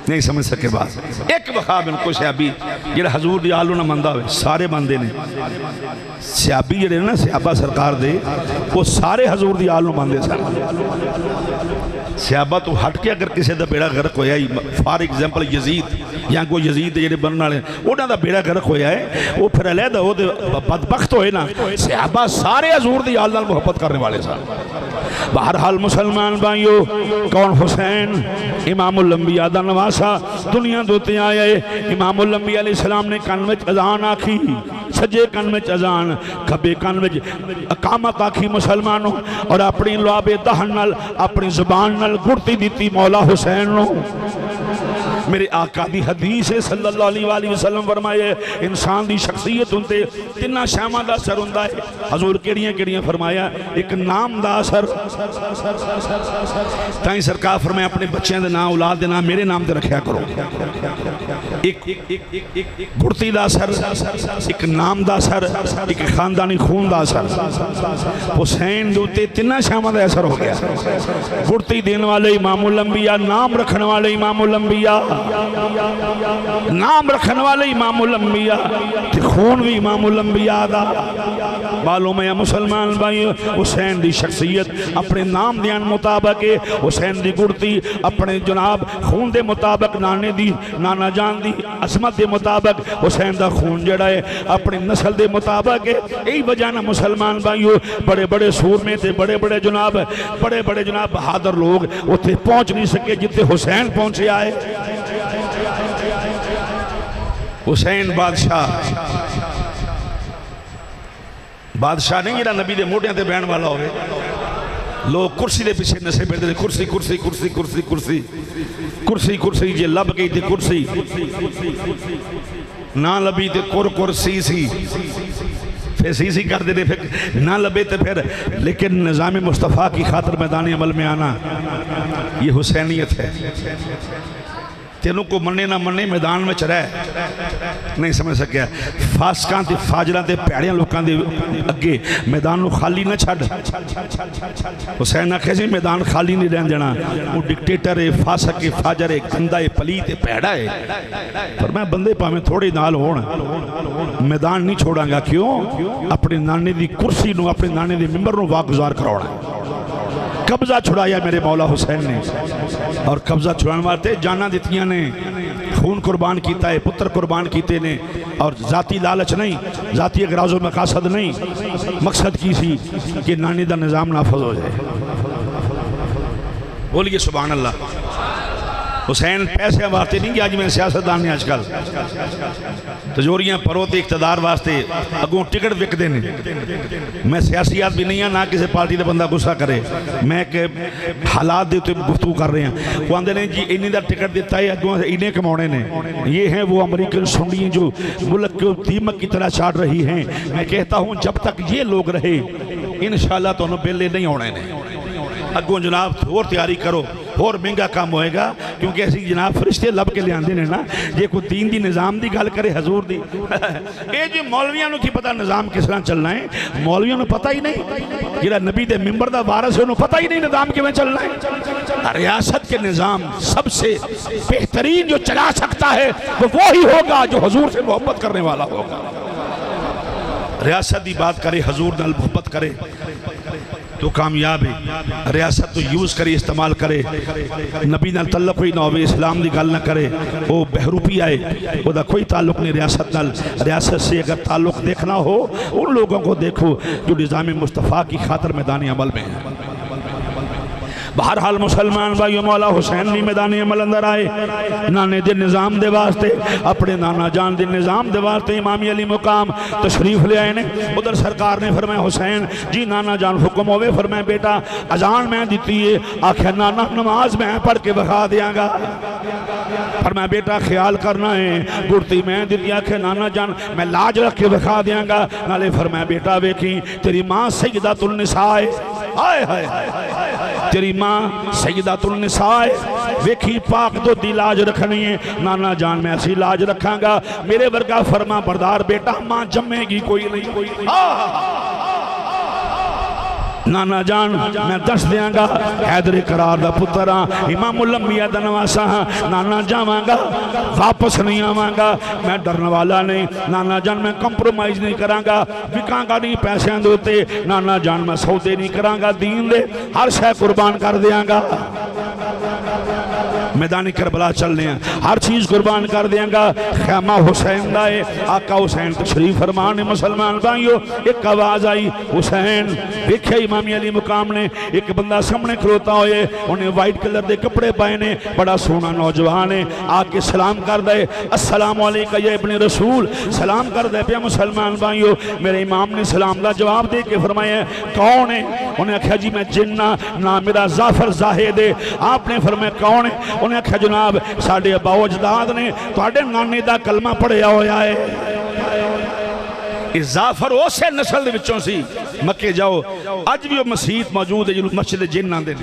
[SPEAKER 1] نہیں سمجھ سکے بات. ایک وخاب ان کو صحابی جڑا حضور دی آلو نہ مندہ ہوئے سارے مندے نے. صحابی جڑے نا صحابہ سرکار دے وہ سارے حضور دی آلو مندے سن. صحابہ تو ہٹ کے اگر کسی دا بیڑا غرق ہویا ہے, فار ایگزامپل یزید یا کوئی یزید جڑے بننے والے انہاں دا بیڑا غرق ہویا ہے, وہ پھر علیحدہ وہ بدبخت ہوئے نا. صحابہ سارے حضور دی آل نال محبت کرنے والے سن. بہرحال مسلمان بھائیو, کون حسین امام الانبیاء دا نواسا دنیا دوتے آئے. امام الانبیاء علیہ السلام نے کن وچ اذان آکھی, سجے کن وچ اذان, کھبے کن وچ اقامت آکھی مسلمانوں, اور اپنی لعاب دہن نال اپنی زبان نال گڑتی دیتی مولا حسین نو. میرے آقا دی حدیث صلی اللہ علیہ وآلہ وسلم فرمائے انسان دی شخصیت ہونتے تنہ شامہ دا اثر ہوندہ ہے. حضور کیڑیاں فرمایا, ایک نام دا اثر, تائیں سرکار فرمایا اپنے بچیاں دے نام اولاد دے نام میرے نام دے رکھیا کرو. ایک گڑتی دا اثر, ایک نام دا اثر, ایک خاندانی خون دا اثر. حسین دوتے تنہ شامہ دا اثر ہو گیا. گڑتی دین والے امام الانبیاء, نام رکھنے والے امام الانبیاء, نام رکھن والے امام الانبیاء, خون بھی امام الانبیاء دا. معلوم ہے مسلمان بھائی, حسین دی شخصیت اپنے نام دیان مطابق ہے, حسین دی گڑتی اپنے جناب خون دے مطابق, نانے دی نانا جان دی عظمت دے مطابق, حسین دا خون جڑا ہے اپنی نسل دے مطابق ہے. یہی وجہ نا مسلمان بھائیو, بڑے بڑے سورمے تے بڑے بڑے جناب بہادر لوگ اتنے پہنچ نہیں سکے جتے حسین پہنچے آئے. حسین بادشاہ نہیں جڑا نبی دے موڑیاں تے بہن والا ہوئے. لوگ کرسی دے پیچھے نسے بیٹھے تھے, کرسی کرسی کرسی کرسی کرسی کرسی کرسی جے لب گئی تھی کرسی, نہ لبی تے کرسی سی پھر سی کر دے پھر نہ لبے تے پھر. لیکن نظام مصطفیٰ کی خاطر میدان عمل میں آنا یہ حسینیت ہے. تینوں کو مننے نہ مننے میدان میں چرائے نہیں سمجھ سکیا. فاسقان تے فاجران تے پیڑیاں لوکان دے اگے میدان نو خالی نہ چھڑ. حسین نہ کہے میدان خالی نہیں رہن جنا, وہ ڈکٹیٹر ہے, فاسق ہے, فاجر ہے, گندہ ہے, پلیت ہے, پیڑا ہے. پر میں بندے پاہمیں تھوڑی نال ہونا میدان نہیں چھوڑاں گا. کیوں؟ اپنے نانے دی کرسی نو, اپنے نانے دی ممبر نو واگزار کروڑا. قبضہ چھڑایا میرے مولا حسین نے, اور قبضہ چھڑانے والے جانا دیتیاں نے, خون قربان کیتا ہے, پتر قربان کیتے نے, اور ذاتی لالچ نہیں, ذاتی اغراض و مقاصد نہیں, مقصد کی سی کہ نانی دا نظام نافذ ہو جائے. بولیے سبحان اللہ. حسین پیسے واسطے نہیں گیا جی میں سیاستدان نے آج کل تجوریاں پروتے اقتدار واسطے اگوں ٹکٹ وک دینے. میں سیاسیات بھی نہیں ہاں, نہ کسی پارٹی دے بندہ غصہ کرے, میں کہ حالات دے تو گفتگو کر رہے ہیں. وہ آندے نے جی انہی دا ٹکٹ دیتا ہے اگوں انہیں کمونے نے, یہ ہیں وہ امریکن سنڈی جو ملک کو دیمک کی طرح چاٹ رہی ہیں. میں کہتا ہوں جب تک یہ لوگ رہے انشاءاللہ تو انہوں بیلے نہیں ہونے نے. اگوں جناب اور تیاری کرو, اور مہنگا کام ہوئے گا, کیونکہ ایسی جناب فرشتے لب کے لے آندے نے نا. یہ کوئی دین دی نظام دی گل کرے حضور دی. اے جی مولویاں نو کی پتہ نظام کس طرح چلنا ہے, مولویاں نو پتہ ہی نہیں, جڑا نبی دے ممبر دا وارث ہے انہوں پتہ ہی نہیں نظام کیوں چلنا ہے. ریاست کے نظام سب سے بہترین جو چلا سکتا ہے وہ وہی ہوگا جو حضور سے محبت کرنے والا ہوگا. ریاست دی بات کرے, حضور نال محبت کرے تو کامیاب ہے. ریاست تو یوز کرے, استعمال کرے, نبی نال تعلق ہوئی نہ ہوئے, اسلام دی گل نہ کرے, وہ بہروپی آئے, وہ دا کوئی تعلق نہیں ریاست نال. ریاست سے اگر تعلق دیکھنا ہو ان لوگوں کو دیکھو جو نظام مصطفیٰ کی خاطر میدان عمل میں ہیں. بہرحال مسلمان بھائیو, مولا حسین بھی میدان عمل اندر آئے, نانے دے نظام دے واسطے, اپنے نانا جان دے نظام دے واسطے امامی علی مقام تشریف لے آئے نے. ادھر سرکار نے فرمایا حسین جی نانا جان حکم ہوئے. فرمایا بیٹا اذان میں دیتی ہے, آخر نانا نماز میں پڑھ کے بخا دیاں گا. فرمایا بیٹا خیال کرنا ہے, گڑتی میں دیتی, آخر نانا جان میں لاج رکھ کے بخا دیاں گا. نالے فرمایا بیٹا ویکھی تیری ماں سیدۃ النساء, ہائے ہائے تیری ماں سیدۃ النساء, ویکھی پاک تو دی لاج رکھنی ہے. نانا جان میں ایسی لاج رکھاں گا, میرے ورگا فرما بردار بیٹا ماں جمے گی کوئی نہیں. نانا جان میں دس دیاں گا حیدر قرار دا پتر ہاں امام الانبیاء دا نواسا ہاں نانا جاواں گا واپس نہیں آواں گا میں ڈرن والا نہیں نانا جان میں کمپرومائز نہیں کراں گا وکاں گا نہیں پیسے دوتے نانا جان میں سودے نہیں کراں گا دین دے ہر شے قربان کر دیاں گا میدان کربلا چلنے ہیں ہر چیز قربان کر دیں گا خیمہ حسین دائے آقا حسین تشریف فرمان مسلمان بھائیو ایک آواز آئی حسین دیکھے امام علی مقام نے ایک بندہ سامنے کھلوتا ہوئے انہیں وائٹ کلر دے کپڑے پائنے بڑا سونا نوجوان ہے آکے سلام کر دے السلام علیکم یا ابن رسول سلام کر دے پیا مسلمان بھائیو میرے امام نے سلام دا جواب دے کے فرمایا کون ہے انہیں کہا جی میں جنہ نہ میرا ظافر زاہد ہے آپ نے فرمایا کون ہے انہیں کہا جناب ساڑھے ابا اجداد نے توڑے نانے دا کلمہ پڑھیا ہویا ہے ظافر اسے نسل دے بچوں سی مکے جاؤ آج بھی وہ مسجد موجود ہے مسجد جن آندے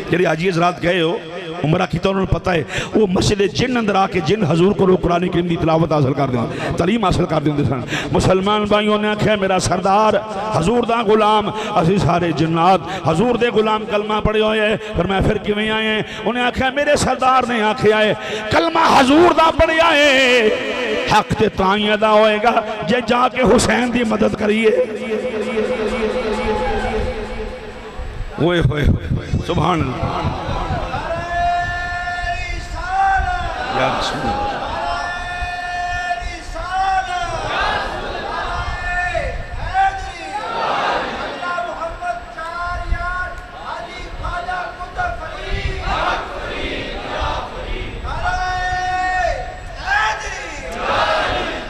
[SPEAKER 1] جیڑی آجی حضرات گئے ہو عمرہ کی تو انہوں نے پتہ ہے وہ مسجد جن اندر آکے جن حضور کو قرآن کریم دی تلاوت حاصل کر دیں تعلیم حاصل کر دیں سن مسلمان بھائیوں نے آکھا میرا سردار حضور دا غلام اسی سارے جنات حضور دے غلام کلمہ پڑھے ہوئے ہیں پھر کیویں آئے ہیں انہیں آکھا میرے سردار نے آکھے آئے کلمہ حضور دا پڑھے آئے حق تے تائیں ادا ہوئے گا جے جا کے حسین دی مدد کریے ہوئے ہوئے سبحان اللہ یا رسول اللہ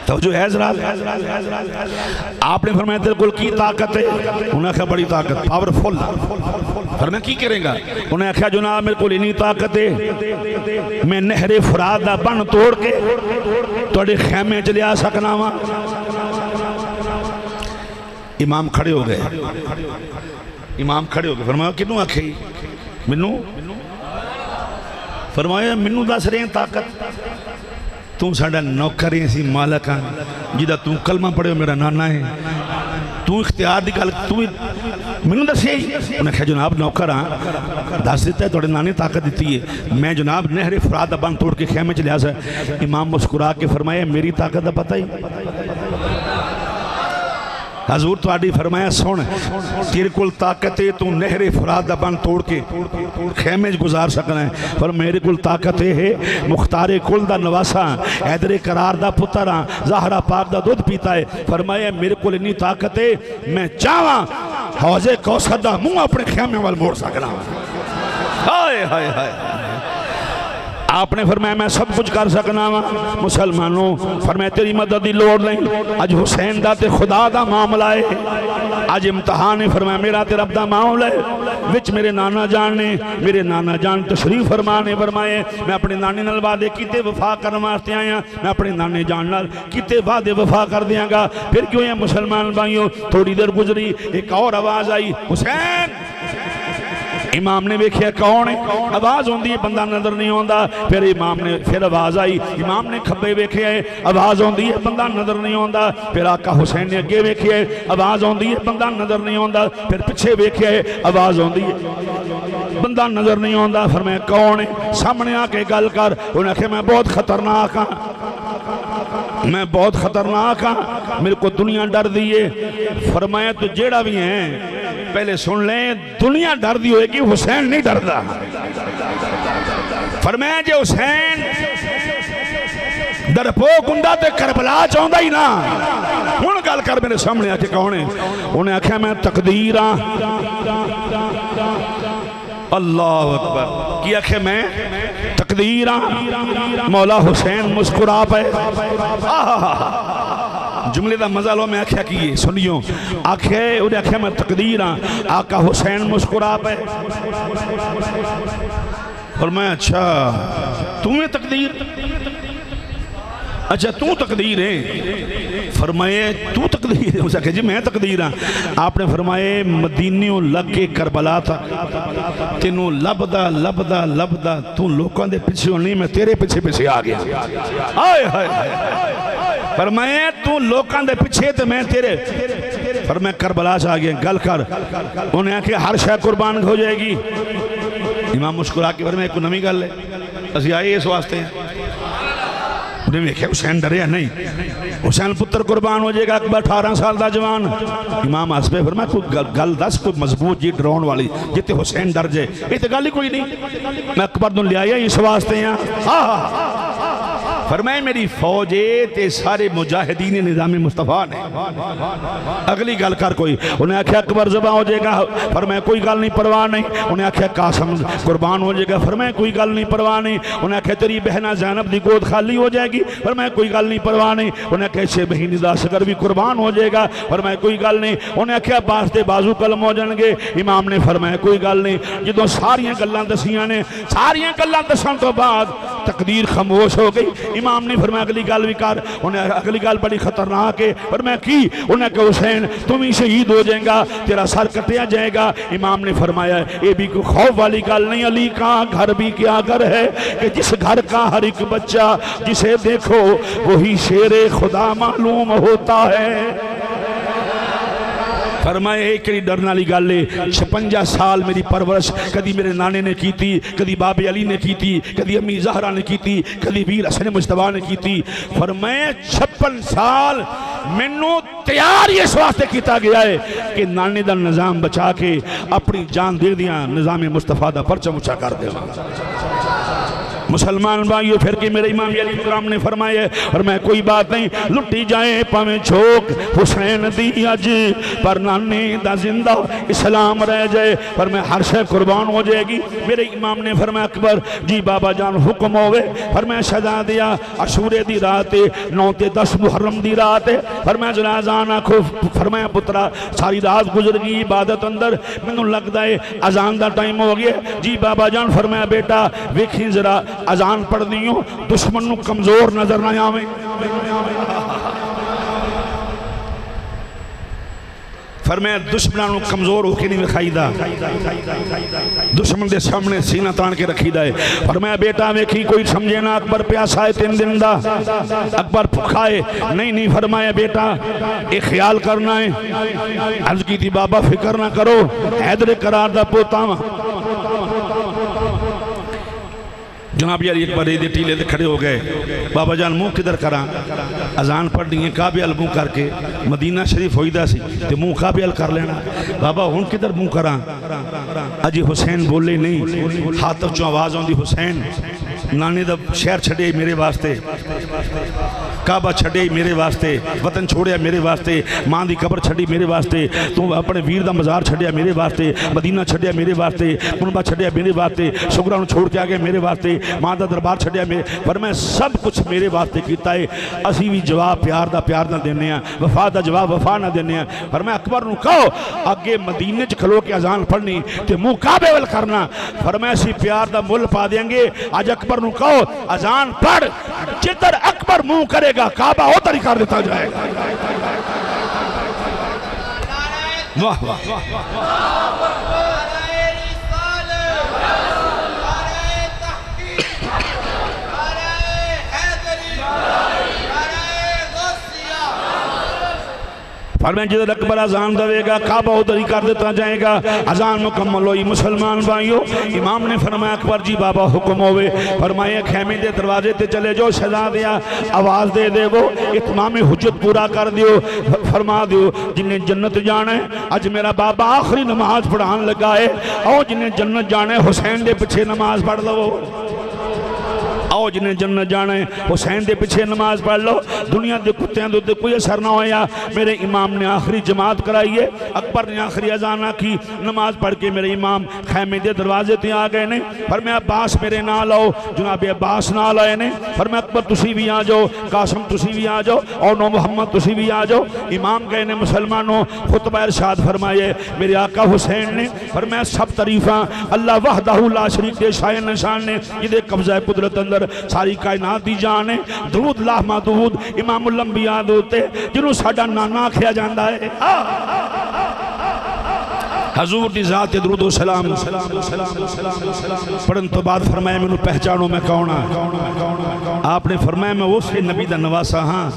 [SPEAKER 1] توجہ ہے حضرات آپ نے فرمایا تیرے کل کی طاقت ہے انہیں کہا بڑی طاقت پاورفل فرمایا کی کریں گا انہیں کہا جناب میرے کل انہی طاقت ہے میں نہر فرات دا بن توڑ کے توڑے خیمے چلے آ سکنا ہوا امام کھڑے ہو گئے فرمایا کنوں آکھے منو فرمایا منو دس رہے ہیں طاقت تم ساڑھا نوکر ہیں سی مالکاں جدہ تم کلمہ پڑھے ہو میرا نانا ہے تم اختیار دی گل منوں دس ہے انہیں کہا جناب نوکر ہاں دس دیتا ہے توڑے نانے طاقت دیتی ہے میں جناب نہر فرات بند توڑ کے خیمے چلے آسا امام مسکرا کے فرمایا میری طاقت دا پتہ ہی حضور تو آڈی فرمایا سن تیرے کل طاقت ہے تو نہر فرات دا بند توڑ کے خیمے گزار سکنا ہے پر میرے کل طاقت ہے مختار کل دا نواسا حیدر قرار دا پترا زہرہ پاک دا دودھ پیتا ہے فرمایا میرے کل انی طاقت ہے میں چاہاں حوض کوثر دا منہ اپنے خیمے وال موڑ سکنا ہائے ہائے ہائے آپ نے فرمایا میں سب کچھ کر سکنا ہوا مسلمانوں فرمایا تیری مدد دی لوڑ نہیں آج حسین دا تے خدا دا معاملہ ہے آج امتحان ہے فرمایا میرا تے رب دا معاملہ ہے وچ میرے نانا جان نے میرے نانا جان تشریف فرمانے فرمائے میں اپنے نانے نال وعدے کیتے وفا کرنے واسطے آیا میں اپنے نانے جان نال کیتے وعدے وفا کر دیاں گا پھر کیوں ہیں مسلمان بھائیوں تھوڑی دیر گزری ایک اور آواز آئی حسین امام نے دیکھیا کون ہے آواز ہوندی ہے بندہ نظر نہیں ہوندا پھر امام نے پھر آواز آئی امام نے کھبے دیکھیا ہے آواز ہوندی ہے بندہ نظر نہیں ہوندا پھر آقا حسین نے اگے دیکھیا ہے آواز ہوندی ہے بندہ نظر نہیں ہوندا پھر پیچھے دیکھیا ہے آواز ہوندی ہے بندہ نظر نہیں ہوندا فرمایا کون ہے سامنے آ کے گل کر انہیں کہا میں بہت خطرناک ہاں میں بہت خطرناک ہاں میرے کو دنیا ڈر دیئے فرمایا تو جیڑا بھی ہیں پہلے سن لیں دنیا ڈر دی ہوئے گی حسین نہیں ڈر دا فرمایا جے حسین ڈرپوک ہوندا تے کربلا چاہندا ہی نا ہن گل کر میرے سامنے آ کے کون ہے انہیں آکھیا میں تقدیر ہاں اللہ اکبر کی آکھے میں تقدیر ہاں مولا حسین مسکرا پہ جملے دا مزہ لو میں آکھیا کیے سنیوں آکھے انہیں آکھیا میں تقدیر ہاں آقا حسین مسکرا پہ اور میں اچھا تمہیں تقدیر اچھا تو تقدیر ہے فرمائے تو تقدیر ہے اسے کہا جی میں تقدیر ہاں آپ نے فرمائے مدینیوں لگ کے کربلا تھا تینوں لبدا تو لوکاں دے پیچھے نہیں میں تیرے پیچھے آ گیا آئے ہائے فرمائے تو لوکاں دے پیچھے تو میں تیرے فرمایا کربلا سے آگئے گل کر انہیں آکھے ہر شے قربان ہو جائے گی امام مسکرا کے فرمایا کوئی نمی گل ہے اسی آئے اس واسطے ہیں انہیں دیکھے حسین ڈرے نہیں حسین پتر قربان ہو جائے گا اکبر 18 سال دا جوان امام حسن پہ فرمایا کوئی گل دس کوئی مضبوط جی ڈرون والی جتے حسین ڈر جائے یہ تو گل ہی کوئی نہیں میں اکبر دن لے آیا اس واسطے ہیں فرمائے میری فوج تے سارے مجاہدین نظام مصطفیٰ نے اگلی گل کر کوئی انہیں آکھیا اکبر ذبح ہو جائے گا فرمائے کوئی گل نہیں پرواہ نہیں انہیں آکھیا قاسم قربان ہو جائے گا فرمائے کوئی گل نہیں پرواہ نہیں انہیں آکھیا تیری بہنہ زینب دی گود خالی ہو جائے گی فرمائے کوئی گل نہیں پرواہ نہیں انہیں آکھیا اسے بہینی دا سگر بھی قربان ہو جائے گا فرمائے کوئی گل نہیں انہیں آکھیا باس دے بازو قلم ہو جائیں گے امام نے فرمایا کوئی گل نہیں جدوں ساریاں گلاں دسیاں نے ساریاں گلاں دسن تو بعد تقدیر خاموش ہو گئی امام نے فرمایا اگلی گل بھی کر انہیں اگلی گل بڑی خطرناک ہے فرمایا کی انہیں کہ حسین تم ہی شہید ہو جائیں گا تیرا سر کٹیا جائے گا امام نے فرمایا یہ بھی کوئی خوف والی گل نہیں علی کا گھر بھی کیا گھر ہے کہ جس گھر کا ہر ایک بچہ جسے دیکھو وہی شیر خدا معلوم ہوتا ہے فرمائے ایک کری ڈرنا لی گالے 56 سال میری پرورش کدی میرے نانے نے کی تھی کدی باب علی نے کی تھی کدی امی زہرہ نے کی تھی کدی ویر حسن مجتبیٰ نے کی تھی فرمائے 56 سال منو تیار یہ سواستے کیتا گیا ہے کہ نانے دا نظام بچا کے اپنی جان دے دیا نظام مصطفیٰ دا پرچم اچھا کر دے مسلمان بھائیو پھر کہ میرے امام علی کرام نے فرمایا اور میں کوئی بات نہیں لٹی جائیں پاویں چھوک حسین دی اج پر نانے دا زندہ اسلام رہ جائے پر میں ہر شے قربان ہو جائے گی میرے امام نے فرمایا اکبر جی بابا جان حکم ہوئے فرمایا شدا دیا عاشورے دی رات 9 تے 10 محرم دی رات فرمایا جنازہ نہ کھو فرمایا پترا ساری رات گزر گئی عبادت اندر مینوں لگدا ہے اذان دا ٹائم ہو گیا جی بابا جان فرمایا بیٹا ویکھی ذرا اذان پڑھ دیوں دشمن نو کمزور نظر نہ آویں فرمایا دشمنوں کمزور ہو کے نہیں دکھائی دا دشمن دے سامنے سینہ تان کے رکھی دا ہے فرمایا بیٹا ویکھی کوئی سمجھے نہ اکبر پیاسا ہے 3 دن دا اکبر بھوکا ہے نہیں فرمایا بیٹا ایک خیال کرنا ہے عرض کی تھی بابا فکر نہ کرو حیدر قرار دا پوتا جناب یار ایک بار ایدے ٹیلے دے کھڑے ہو گئے بابا جان منہ کدھر کراں اذان پڑھ دیئے کعبے ال منہ کر کے مدینہ شریف ہوئی دا سی تے منہ کعبے ال کر لینا بابا ہن کدھر منہ کراں اجی حسین بولے نہیں ہاتھ چوں آواز آن دی حسین نانے دا شہر چھڑے میرے واسطے کعبہ چھڑے میرے واسطے وطن چھوڑیا میرے واسطے ماں دی قبر چھڑی میرے واسطے تو اپنے ویر دا مزار چھڑیا میرے واسطے مدینہ چھڑیا میرے واسطے منبع چھڑیا میرے واسطے شکران چھوڑ کے آگئے میرے واسطے ماں دا دربار چھڑیا میرے پر میں سب کچھ میرے واسطے کیتا ہے اسی بھی جواب پیار دا پیار نہ دینے ہیں وفا دا جواب وفا نہ دینے ہیں پر میں اکبر نو کہو آگے مدینہ چ کھلو کے اذان پڑھنی تے منہ کعبے ول کرنا پر میں اسی پیار دا مل پا دیں گے آج اکبر نو کہو اذان پڑھ جدر اکبر منہ کرے گا کعبہ ہو تری کر دیتا جائے گا واہ واہ فرمائیں جدر اکبر اذان دوے گا کعبہ ادھر ہی کر دیتا جائے گا اذان مکمل ہوئی مسلمان بھائیو امام نے فرمایا اکبر جی بابا حکم ہوئے فرمایا خیمے دے دروازے تے چلے جو شہزا دیا آواز دے دے وہ اتمام حجت پورا کر دیو فرما دیو جنہیں جنت جانا ہے اج میرا بابا آخری نماز پڑھان لگا ہے او جنہیں جنت جانا ہے حسین دے پچھے نماز پڑھ لو آؤ جنہیں جنت جانا ہے حسین دے پچھے نماز پڑھ لو دنیا دے کتیاں دے کوئی اثر نہ ہویا میرے امام نے آخری جماعت کرائی ہے اکبر نے آخری اذان کی نماز پڑھ کے میرے امام خیمے دے دروازے تے آ گئے نے فرمایا عباس میرے نال آؤ جناب عباس نال آئے نے فرمایا اکبر تسی بھی آ جاؤ قاسم تسی بھی آ جاؤ اور نو محمد تسی بھی آ جاؤ امام گئے نے مسلمانوں خطبہ ارشاد فرمائے میرے آقا حسین نے فرمایا سب تعریفاں اللہ وحدہ لا شریک دے شائع نشان نے یہ قبضہ قدرت اندر ساری کائنات دی جان ہے درود لا محدود امام الانبیاء دوتے جنہوں ساڑھا نانا کھیا جاندہ ہے حضور دی ذات درود و سلام پڑھن تو بعد فرمایا میں انہوں پہچانوں میں کونا آپ نے فرمایا میں وہ سے نبی دا نواسا ہاں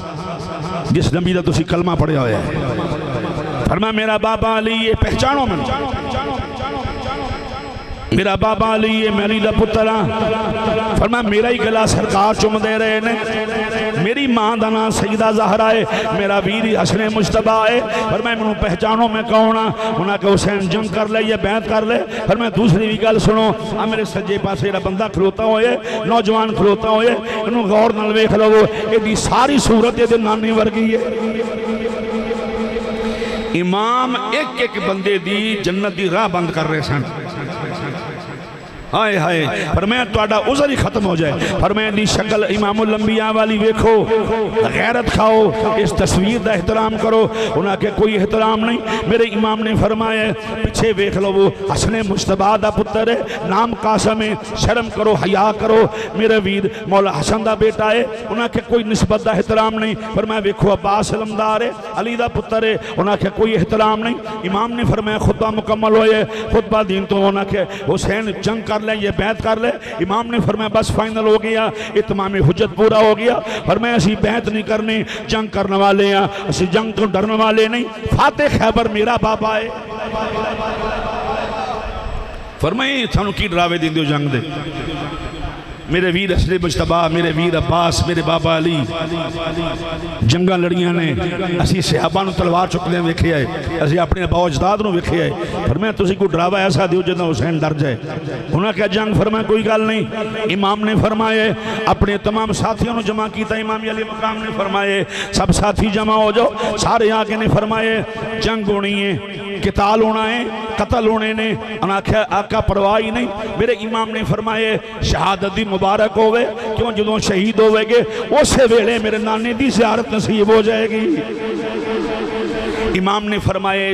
[SPEAKER 1] جس نبی دا تسی کلمہ پڑھے ہوئے ہیں فرمایا میرا بابا علی ہے، پہچانو میں میرا بابا علی ہے، میں علی دا پتر ہاں۔ فرمایا میرا ہی گلا سرکار چم دے رہے نے، میری ماں دا نام سیدہ زہرا ہے، میرا ویر حسن مجتبیٰ ہے۔ فرمایا میں پہچانو میں کون ہاں؟ انہاں کہ حسین جنگ کر لے یا بیعت کر لے۔ فرمایا دوسری بھی گل سنو، میرے سجے پاسے جڑا بندہ کھلوتا ہوئے، نوجوان کھلوتا ہوئے، انہوں غور نال ویکھ لو، ایڈی ساری صورت یہ نانی ورگی ہے۔ امام ایک ایک بندے دی جنت دی راہ بند کر رہے سن۔ آئے ہائے، فرمایا تہاڈا عذر ہی ختم ہو جائے۔ فرمایا دی شکل امام الانبیاء والی ویکھو، غیرت کھاؤ، اس تصویر دا احترام کرو۔ انہاں کہ کوئی احترام نہیں۔ میرے امام نے فرمایا پیچھے ویکھ لو، وہ حسن مجتبیٰ دا پتر ہے، نام قاسم ہے، شرم کرو، حیا کرو، میرا ویر مولا حسن دا بیٹا ہے۔ انہاں کہ کوئی نسبت دا احترام نہیں۔ فرمایا ویکھو عباس علمدار ہے، علی دا پتر ہے، انہاں کہ کوئی احترام نہیں۔ امام نے فرمایا خطبہ مکمل ہوئے، خطبہ دین تو انہاں کہ حسین جنگ کر لے یہ بیعت کر لے۔ امام نے فرمایا بس فائنل ہو گیا، اتمام حجت پورا ہو گیا۔ فرمایا اسی بیعت نہیں کرنی، جنگ کرنے والے ہیں، اسی جنگ تو ڈرنے والے نہیں۔ فاتح خیبر میرا بابا ہے۔ فرمایا تھانو کی ڈراوے دین دیو جنگ دے؟ میرے ویر حسن مجتبیٰ، میرے ویر عباس، میرے بابا علی جنگاں لڑیاں نے، اسی صحابہ نو تلوار چکدے ویکھے آئے، اسی اپنے ابا و اجداد نو ویکھے آئے۔ فرمایا تسی کو ڈراوا ایسا دیو جدوں حسین ڈر جائے۔ انہاں کہا جنگ، فرمایا کوئی گل نہیں۔ امام نے فرمایا اپنے تمام ساتھیوں نو جمع کیتا، امام علی مقام نے فرمایا سب ساتھی جمع ہو جاؤ۔ سارے آگے نے فرمایا جنگ ہونی ہے، قتال ہونا ہے، قتل ہونے نے۔ انہاں کہا آقا پرواہ ہی نہیں۔ میرے امام نے فرمایا شہادت دی مبارک ہوئے، کیوں جدوں شہید ہوئے گے اسے ویلے میرے نانے دی زیارت نصیب ہو جائے گی۔ امام نے فرمایا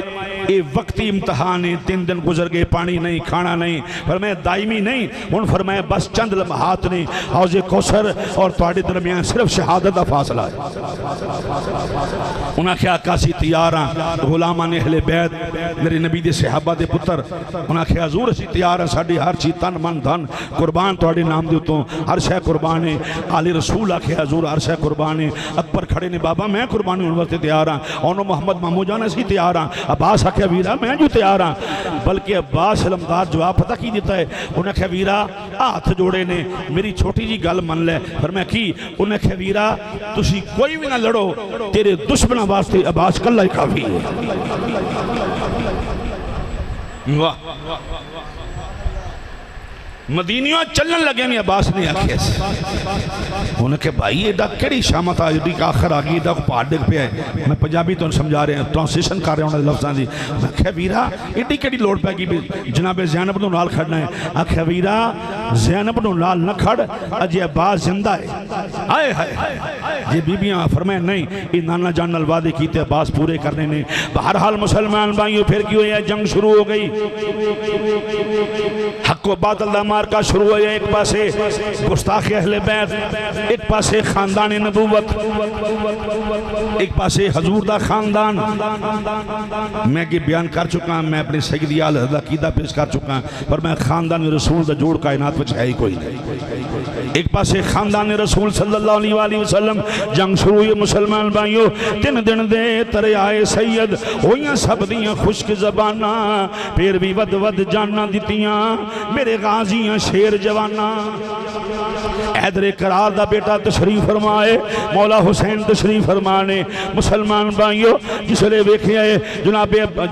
[SPEAKER 1] یہ وقتی امتحان ہے، 3 دن گزر گئے، پانی نہیں، کھانا نہیں۔ فرمایا دائمی نہیں، ان فرمایا بس چند لمحات نہیں، حوض کوثر اور تواڈے درمیان صرف شہادت دا فاصلہ ہے۔ انہاں کہا آقا سی تیار ہاں، غلامان اہل بیت میرے نبی دے صحابہ دے پتر، انہاں کہا حضور اسی تیار ہاں، ساڈی ہر چیز تن من دھن قربان تواڈے نام دے اتوں، ہر شے قربان ہے۔ آل رسول آکھے حضور ہر شے قربان ہے۔ اکبر کھڑے نے بابا میں قربانی ہونے واسطے تیار ہاں، اونوں محمد مامو جان اسی تیار ہاں۔ عباس آکھے ویرا میں جو تیار ہاں، بلکہ عباس علمدار جواب پتہ کی دیتا ہے، انہیں کہا ویرا ہاتھ جوڑے نے میری چھوٹی جی گل من لے۔ فرمایا کی؟ انہیں کہا ویرا تسی کوئی بھی نہ لڑو، تیرے دشمنوں واسطے عباس کلہ ہی کافی ہے۔ واہ مدینیوں چلن لگے میں عباس نے آکھے انہیں کہ بھائی ایڈا کیڑی شامت آج دی کا آخر آگئی دا کو پہاڑ ڈگ پہ ہے۔ میں پنجابی تو سمجھا رہے ہیں، ٹرانسلیشن کر رہے ہیں لفظاں دی۔ میں کہا ویرا ایڈی کیڑی لوڑ پہ گی جناب زینب نو نال کھڑنا ہے؟ آکھا ویرا زینب نو نال نہ کھڑ، اجے عباس زندہ ہے۔ آئے ہائے یہ بیبیاں فرمائے نہیں، یہ نانا جان نال وعدے کیتے عباس پورے کرنے نے۔ بہرحال مسلمان بھائیوں پھر کیوں ہے جنگ شروع ہو گئی، حق و باطل دا مارکا شروع ہویا۔ ایک پاسے گستاخ اہل بیت، ایک پاسے خاندان نبوت، ایک پاسے حضور دا خاندان۔ میں یہ بیان کر چکا ہوں، میں اپنے سیدی آل حضرت عقیدہ پیش کر چکا ہوں، پر میں خاندان رسول دا جوڑ کائنات وچ ہے ہی کوئی نہیں۔ ایک پاسے خاندان رسول صلی اللہ علیہ وآلہ وسلم، جنگ شروع ہوئی مسلمان بھائیوں۔ 3 دن دے ترے آئے سید ہوئیاں سب دیاں خشک زبانہ، پھر بھی ود ود جانا دیتیاں میرے غازیاں شیر جوانا۔ حیدر کرار دا بیٹا تشریف فرمائے، مولا حسین تشریف فرمانے۔ مسلمان بھائیوں جس لئے ویکھے آئے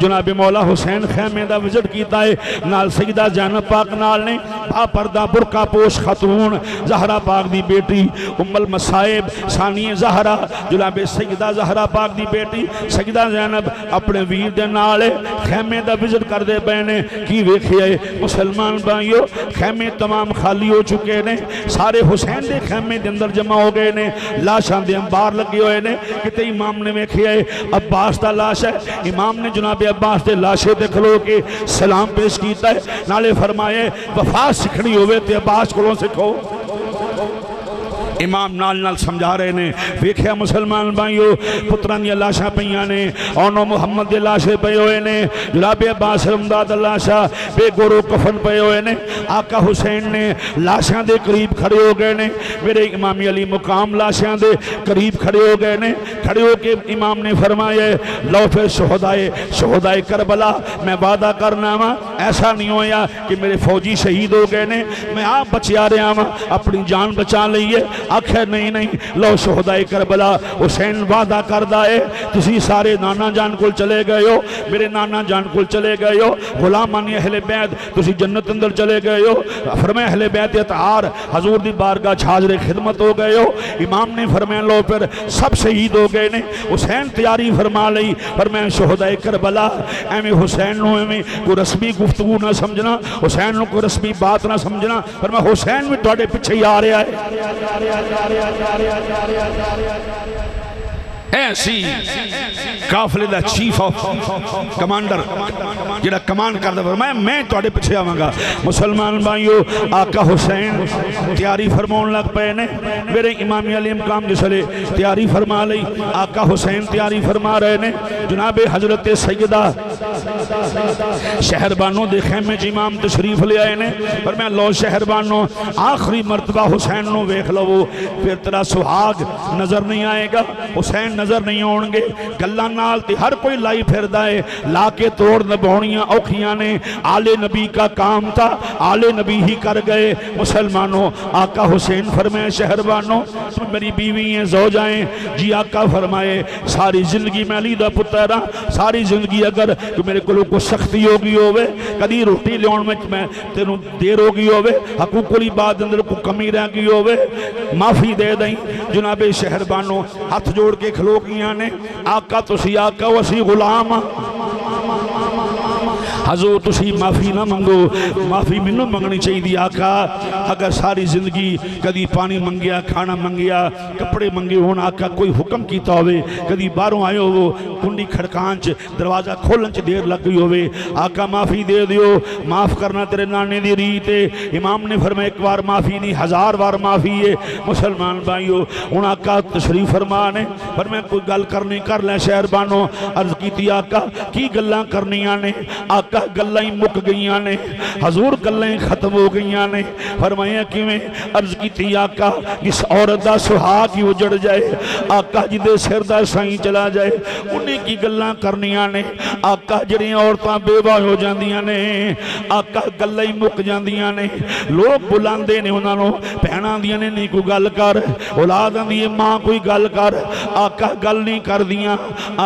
[SPEAKER 1] جناب مولا حسین خیمے دا وزٹ کیتا ہے، نال سیدہ زینب پاک نال نے، با پردہ برقع پوش خاتون زہرا پاک دی بیٹی ام المصائب ثانی زہرا، جناب سیدہ زہرا پاک دی بیٹی سیدہ زینب اپنے ویر دے نال خیمے دا وزٹ کر دے بینے۔ کی ویکھے آئے مسلمان بھائیوں خیمے تمام خالی ہو چکے نے، سارے حسین دے خیمے دے اندر جمع ہو گئے نے، لاشاں دے انبار لگے ہوئے نے۔ کتے امام نے ویکھے آئے عباس دا لاش ہے، امام نے جناب عباس دے لاشے دے کھلو کے سلام پیش کیتا ہے، نالے فرمائے وفا سکھنی ہوئے تے عباس کولوں سکھو۔ امام نال سمجھا رہے نے ویکھیا مسلمان بھائیو پتران دی لاشاں پیاں نے اونو محمد دی لاشیں پے ہوئے نے جناب عباس رمداد لاشاں بے گورو کفن پے ہوئے نے آقا حسین نے لاشاں دے قریب کھڑے ہو گئے نے میرے امام علی مقام لاشاں دے قریب کھڑے ہو گئے نے کھڑے ہو کے امام نے فرمایا لو پھر شہدائے کربلا میں وعدہ کرنا وا ایسا نہیں ہویا کہ میرے فوجی شہید ہو گئے نے میں آپ بچیا رہا وا اپنی جان بچا لئیے آخر نہیں لو شہدائے کربلا حسین وعدہ کردہ ہے تسی سارے نانا جان کو چلے گئے ہو میرے نانا جان کو چلے گئے ہو غلامانی اہل بیت تسی جنت اندر چلے گئے ہو فرمائے اہل بیت اطہار حضور دی بارگاہ چھاجر خدمت ہو گئے ہو امام نے فرمایا لو پھر سب شہید ہو گئے نے حسین تیاری فرما لئی فرمایا شہدائے کربلا ایویں حسین نو ایویں کوئی رسمی گفتگو نہ سمجھنا حسین نو کوئی رسمی بات نہ سمجھنا فرمایا حسین بھی تواڈے پیچھے ہی آ رہا ہے ایسی قافلے دا چیف آف کمانڈر جڑا کمان کردا فرمایا میں تواڈے پیچھے آواں گا مسلمان بھائیو آقا حسین تیاری فرماون لگ پے نے میرے امام علی مقام جسلے تیاری فرما لئی آقا حسین تیاری فرما رہے نے جناب حضرت سیدہ شہربانوں دے خیمے چ امام تشریف لے آئے نے فرمایا لو شہربانوں آخری مرتبہ حسین نو ویکھ لو پھر تیرا سہاگ نظر نہیں آئے گا حسین نظر نہیں ہون گے گلاں نال تے ہر کوئی لائی پھردا ہے لا کے توڑ نبھاؤنیاں اوکھیاں نے آل نبی کا کام تھا آل نبی ہی کر گئے مسلمانوں آقا حسین فرمائے شہربانوں تم میری بیوی ہیں زوجائیں جی آقا فرمائے ساری زندگی میں علی دا پتر ہاں ساری زندگی اگر میرے کو سختی ہوگی ہوئے کدی روٹی لیون میں تینوں دیر ہوگی ہوئے حقوق العباد اندر کو کمی رہ گئی ہوئے معافی دے دیں جناب شہربانوں ہاتھ جوڑ کے کھلو گیاں نے آقا تسی آقا وسی غلام حضور تسی معافی نہ منگو معافی منو منگنی چاہیے دی آقا اگر ساری زندگی کدی پانی منگیا کھانا منگیا کپڑے منگے ہون آقا کوئی حکم کیتا ہوئے کدی باہروں آئے ہو کنڈی کھڑکانچ دروازہ کھولن چ دیر لگ گئی ہوئے آقا معافی دے دیو معاف کرنا تیرے نانے دی ریت ہے امام نے فرمایا ایک بار معافی نہیں 1000 بار معافی ہے مسلمان بھائیو ان آقا تشریف فرمانے فرمایا کوئی گل کرنی کر لیں شہربانوں عرض کیتی آقا کی گلاں کرنیاں نے آقا گلیں مک گئیاں نے حضور گلیں ختم ہو گئیاں نے فرمایا کیویں عرض کیتی آقا جس عورت دا سہاگ ہی اجڑ جائے آقا جدے سر دا سائیں چلا جائے انہیں کی گلاں کرنیاں نے آقا جڑیاں عورتاں بیوہ ہو جاندیاں نے آقا گلیں مک جاندیاں نے لوگ بلاندے نے انہاں نوں بہناں دیاں نے نہیں کوئی گل کر اولاداں دی ماں کوئی گل کر آقا گل نہیں کر دیاں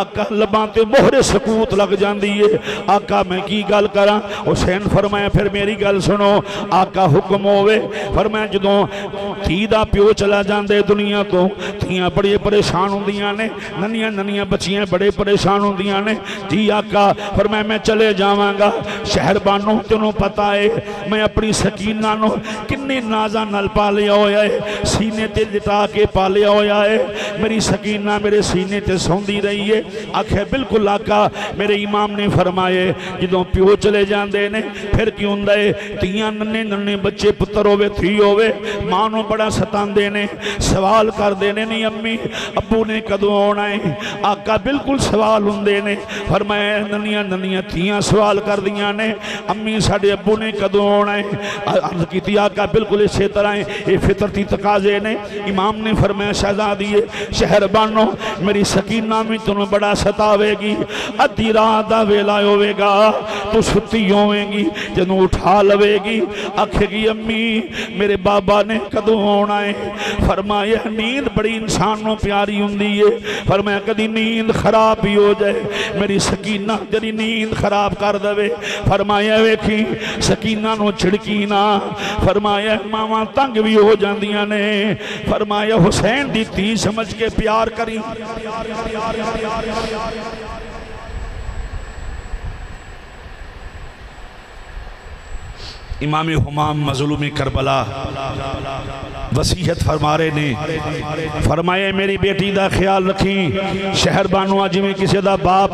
[SPEAKER 1] آقا لباں تے مہر سکوت لگ جاندی ہے آقا میں کی گل کراں حسین فرمایا پھر میری گل سنو آقا حکم ہوئے فرمایا جدوں تھی دا پیو چلا جاندے دنیا تو تھیاں بڑے پریشان ہوندیاں نے ننیاں بچیاں بڑے پریشان ہوندیاں نے جی آقا فرمایا میں چلے جاواں گا شہربانوں تینوں پتہ ہے میں اپنی سکینہ نو کنے نازاں نال پالیا ہویا ہے سینے تے لٹا کے پالیا ہویا ہے میری سکینہ میرے سینے تے سوندی رہی ہے آخر بالکل آقا میرے امام نے فرمائے جدوں پیو چلے جاندے نے پھر کیوں دے تیاں ننے بچے پتر ہوئے تھی ہوئے ماں نو بڑا ستاندے نے سوال کر دینے نہیں امی ابو نے کدوں آنا ہے آقا بالکل سوال ہوندے نے فرمایا ننیاں تیاں سوال کر دیاں نے امی ساڑے ابو نے کدوں آنا ہے عرض کیتی آقا بالکل اسی طرح یہ فطرتی تقاضے نے امام نے فرمایا شہزادی شہربانوں میری سکینہ میں تنہیں بڑا ستاوے گی ادھی رات دا ویلا ہوئے گا تو ستی ہوئیں گی جنوں اٹھا لوے گی آکھے گی امی میرے بابا نے کدوں ہونا ہے فرمایا نیند بڑی انسانوں پیاری ہوندی ہے فرمایا کدی نیند خراب بھی ہو جائے میری سکینہ جنی نیند خراب کر دوے فرمایا ویکھی سکینہ نو چھڑکی نہ فرمایا ماما تنگ بھی ہو جاندیاں نے فرمایا حسین دی تھی سمجھ کے پیار کری امام حمام مظلوم کربلا وصیت فرما رہے نے، فرمائے میری بیٹی دا خیال رکھیں، شہر بانو جی میں کسی دا باپ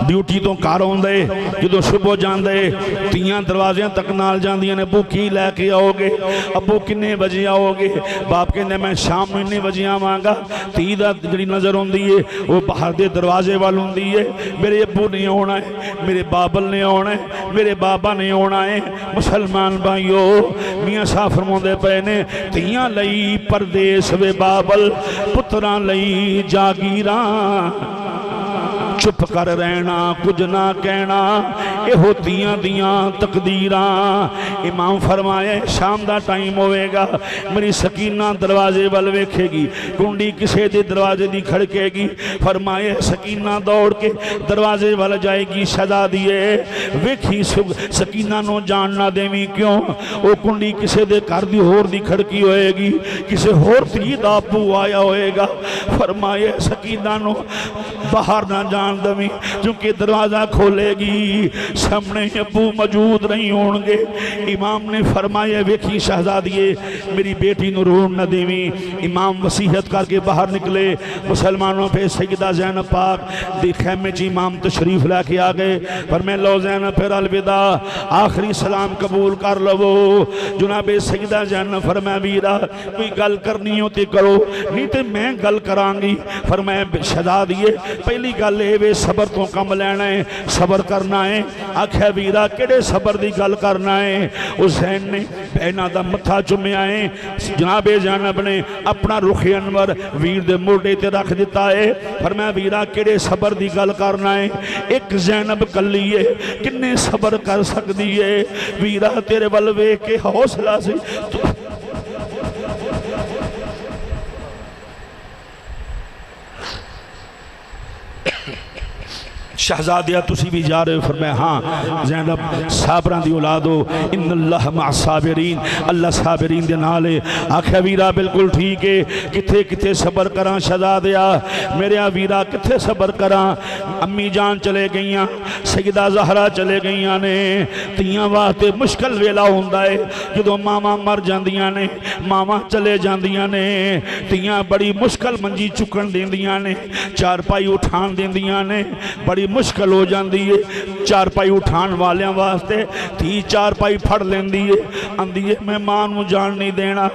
[SPEAKER 1] ڈیوٹی تو کار ہوندے جدو صبح جاندے تیاں دروازیاں تک نال جاندیاں نے، ابو کی لے کے آؤ گے، ابو کنے بجے آؤ گے، باپ کہنے میں شام میں بجے آواںگا، تی دا جڑی نظر ہوندی ہے وہ باہر دے دروازے وال ہوندی ہے، میرے ابو نہیں ہونا ہے، میرے بابل نہیں ہونا ہے، میرے بابا نہیں ہونا ہے۔ مسلمان بھائیو، میاں صاحب فرماندے پے نے، تیاں لئی پردیس وے بابل، پتراں لئی جاگیراں، چپ کر رہنا کچھ نہ کہنا، اے ہوتیاں دیاں تقدیراں۔ امام فرمائے شام دا ٹائم ہوئے گا، میری سکینہ دروازے وال ویکھے گی، کنڈی کسے دے دروازے دی کھڑکے گی، فرمائے سکینہ دوڑ کے دروازے وال جائے گی، شہزادیے ویکھی سکینہ نو جان نہ دیویں کیوں، او کنڈی کسے دے کر دی ہور دی کھڑکی ہوئے گی، کسے ہور تی دا ابو آیا ہوئے گا، فرمائے سکینہ نو باہر نہ جان دویں، چونکہ دروازہ کھولے گی سامنے ابو موجود نہیں ہونگے۔ امام نے فرمایا ویکھی شہزادیے میری بیٹی نو رون نہ دیویں۔ امام وصیت کر کے باہر نکلے، مسلمانوں پہ سیدہ زینب پاک دی خیمے چ امام تشریف لے کے آگئے، فرمائے لو زینب پھر الوداع، آخری سلام قبول کر لو۔ جناب سیدہ زینب فرمایا ویرا کوئی گل کرنی ہوتی کرو، نہیں تے میں گل کرانگی۔ فرمایا شہزادیے پہلی گل اے وے صبر تو کم لینا ہے، صبر کرنا ہے۔ آکھے ویرا کیڑے صبر دی گل کرنا ہے؟ حسین نے بہنا دا متھا چومیا ہے، جناب زینب نے اپنا رخ انور ویر دے موڑے تے رکھ دیتا ہے۔ فرمایا ویرا کیڑے صبر دی گل کرنا ہے؟ ایک زینب کلی ہے، کنے صبر کر سکتی ہے؟ ویرا تیرے ولوے کے حوصلہ سے شہزادیہ تسی بھی جا رہے ہو؟ فرمایا ہاں زینب صابران دی اولاد ہو، ان اللہ مع صابرین، اللہ صابرین دے نالے۔ آکھے ویرا بالکل ٹھیک ہے، کتھے کتھے صبر کراں شہزادیہ، میرے ویرا کتھے صبر کراں؟ امی جان چلے گئیاں، سیدہ زہرا چلے گئیاں نے، تیاں واسطے مشکل ویلا ہوندا ہے جدوں ماما مر جاندیاں نے، ماما چلے جاندیاں نے، تیاں بڑی مشکل منجی چکن دیندیاں نے، چارپائی اٹھان دیندیاں نے، بڑی مشکل ہو جاندی ہے۔ چارپائی اٹھان والیاں واسطے تی چارپائی پھڑ لیندی ہے، اندی ہے میں ماں نو جان نہیں دینا۔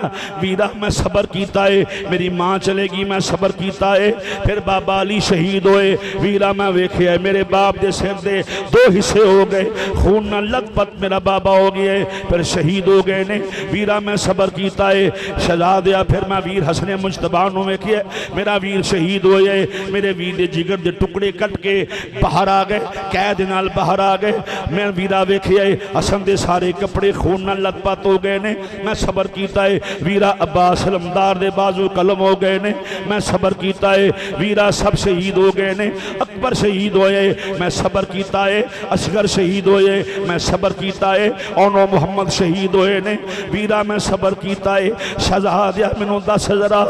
[SPEAKER 1] ویرا میں صبر کیتا ہے، میری ماں چلے گی میں صبر کیتا ہے۔ پھر بابا علی شہید ہوئے، ویرا میں ویکھے ہے میرے باپ دے سر دے دو حصے ہو گئے، خون نہ لگ پت میرا بابا ہو گیا ہے، پھر شہید ہو گئے نے۔ ویرا میں صبر کیتا ہے شہزادیہ، پھر میں ویر حسن مجتبی نو ویکھے میرا ویر شہید ہوئے، میرے ویر دے جگر دے ٹکڑے کٹ کے باہر آ گئے، قید نال باہر آ گئے۔ میں ویرا ویکھے اسن دے سارے کپڑے خون نال لت پت ہو گئے نے، میں صبر کیتا ہے۔ ویرا عباس علمدار دے بازو قلم ہو گئے نے، میں صبر کیتا ہے۔ ویرا سب شہید ہو گئے نے، اکبر شہید ہوئے، میں صبر کیتا ہے۔ اصغر شہید ہوئے، میں صبر کیتا ہے۔ اونو محمد شہید ہوئے نے، ویرا میں صبر کیتا ہے۔ شہزادیہ مینوں دس ذرا،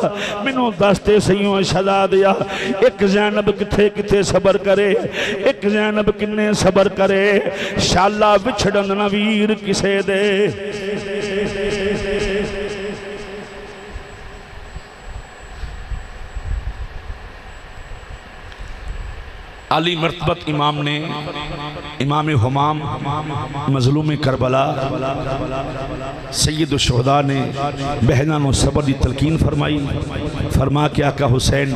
[SPEAKER 1] مینوں دس تے سہیوں شہزادیہ، ایک زینب کتھے کتھے صبر کرے، ایک زینب کنے صبر کرے، شالا وچھڑن نہ ویر کسے دے۔ علی مرتبت امام نے، امام حمام مظلوم کربلا سید الشہداء نے بہنان و صبر دی تلقین فرمائی، فرما کہ آقا حسین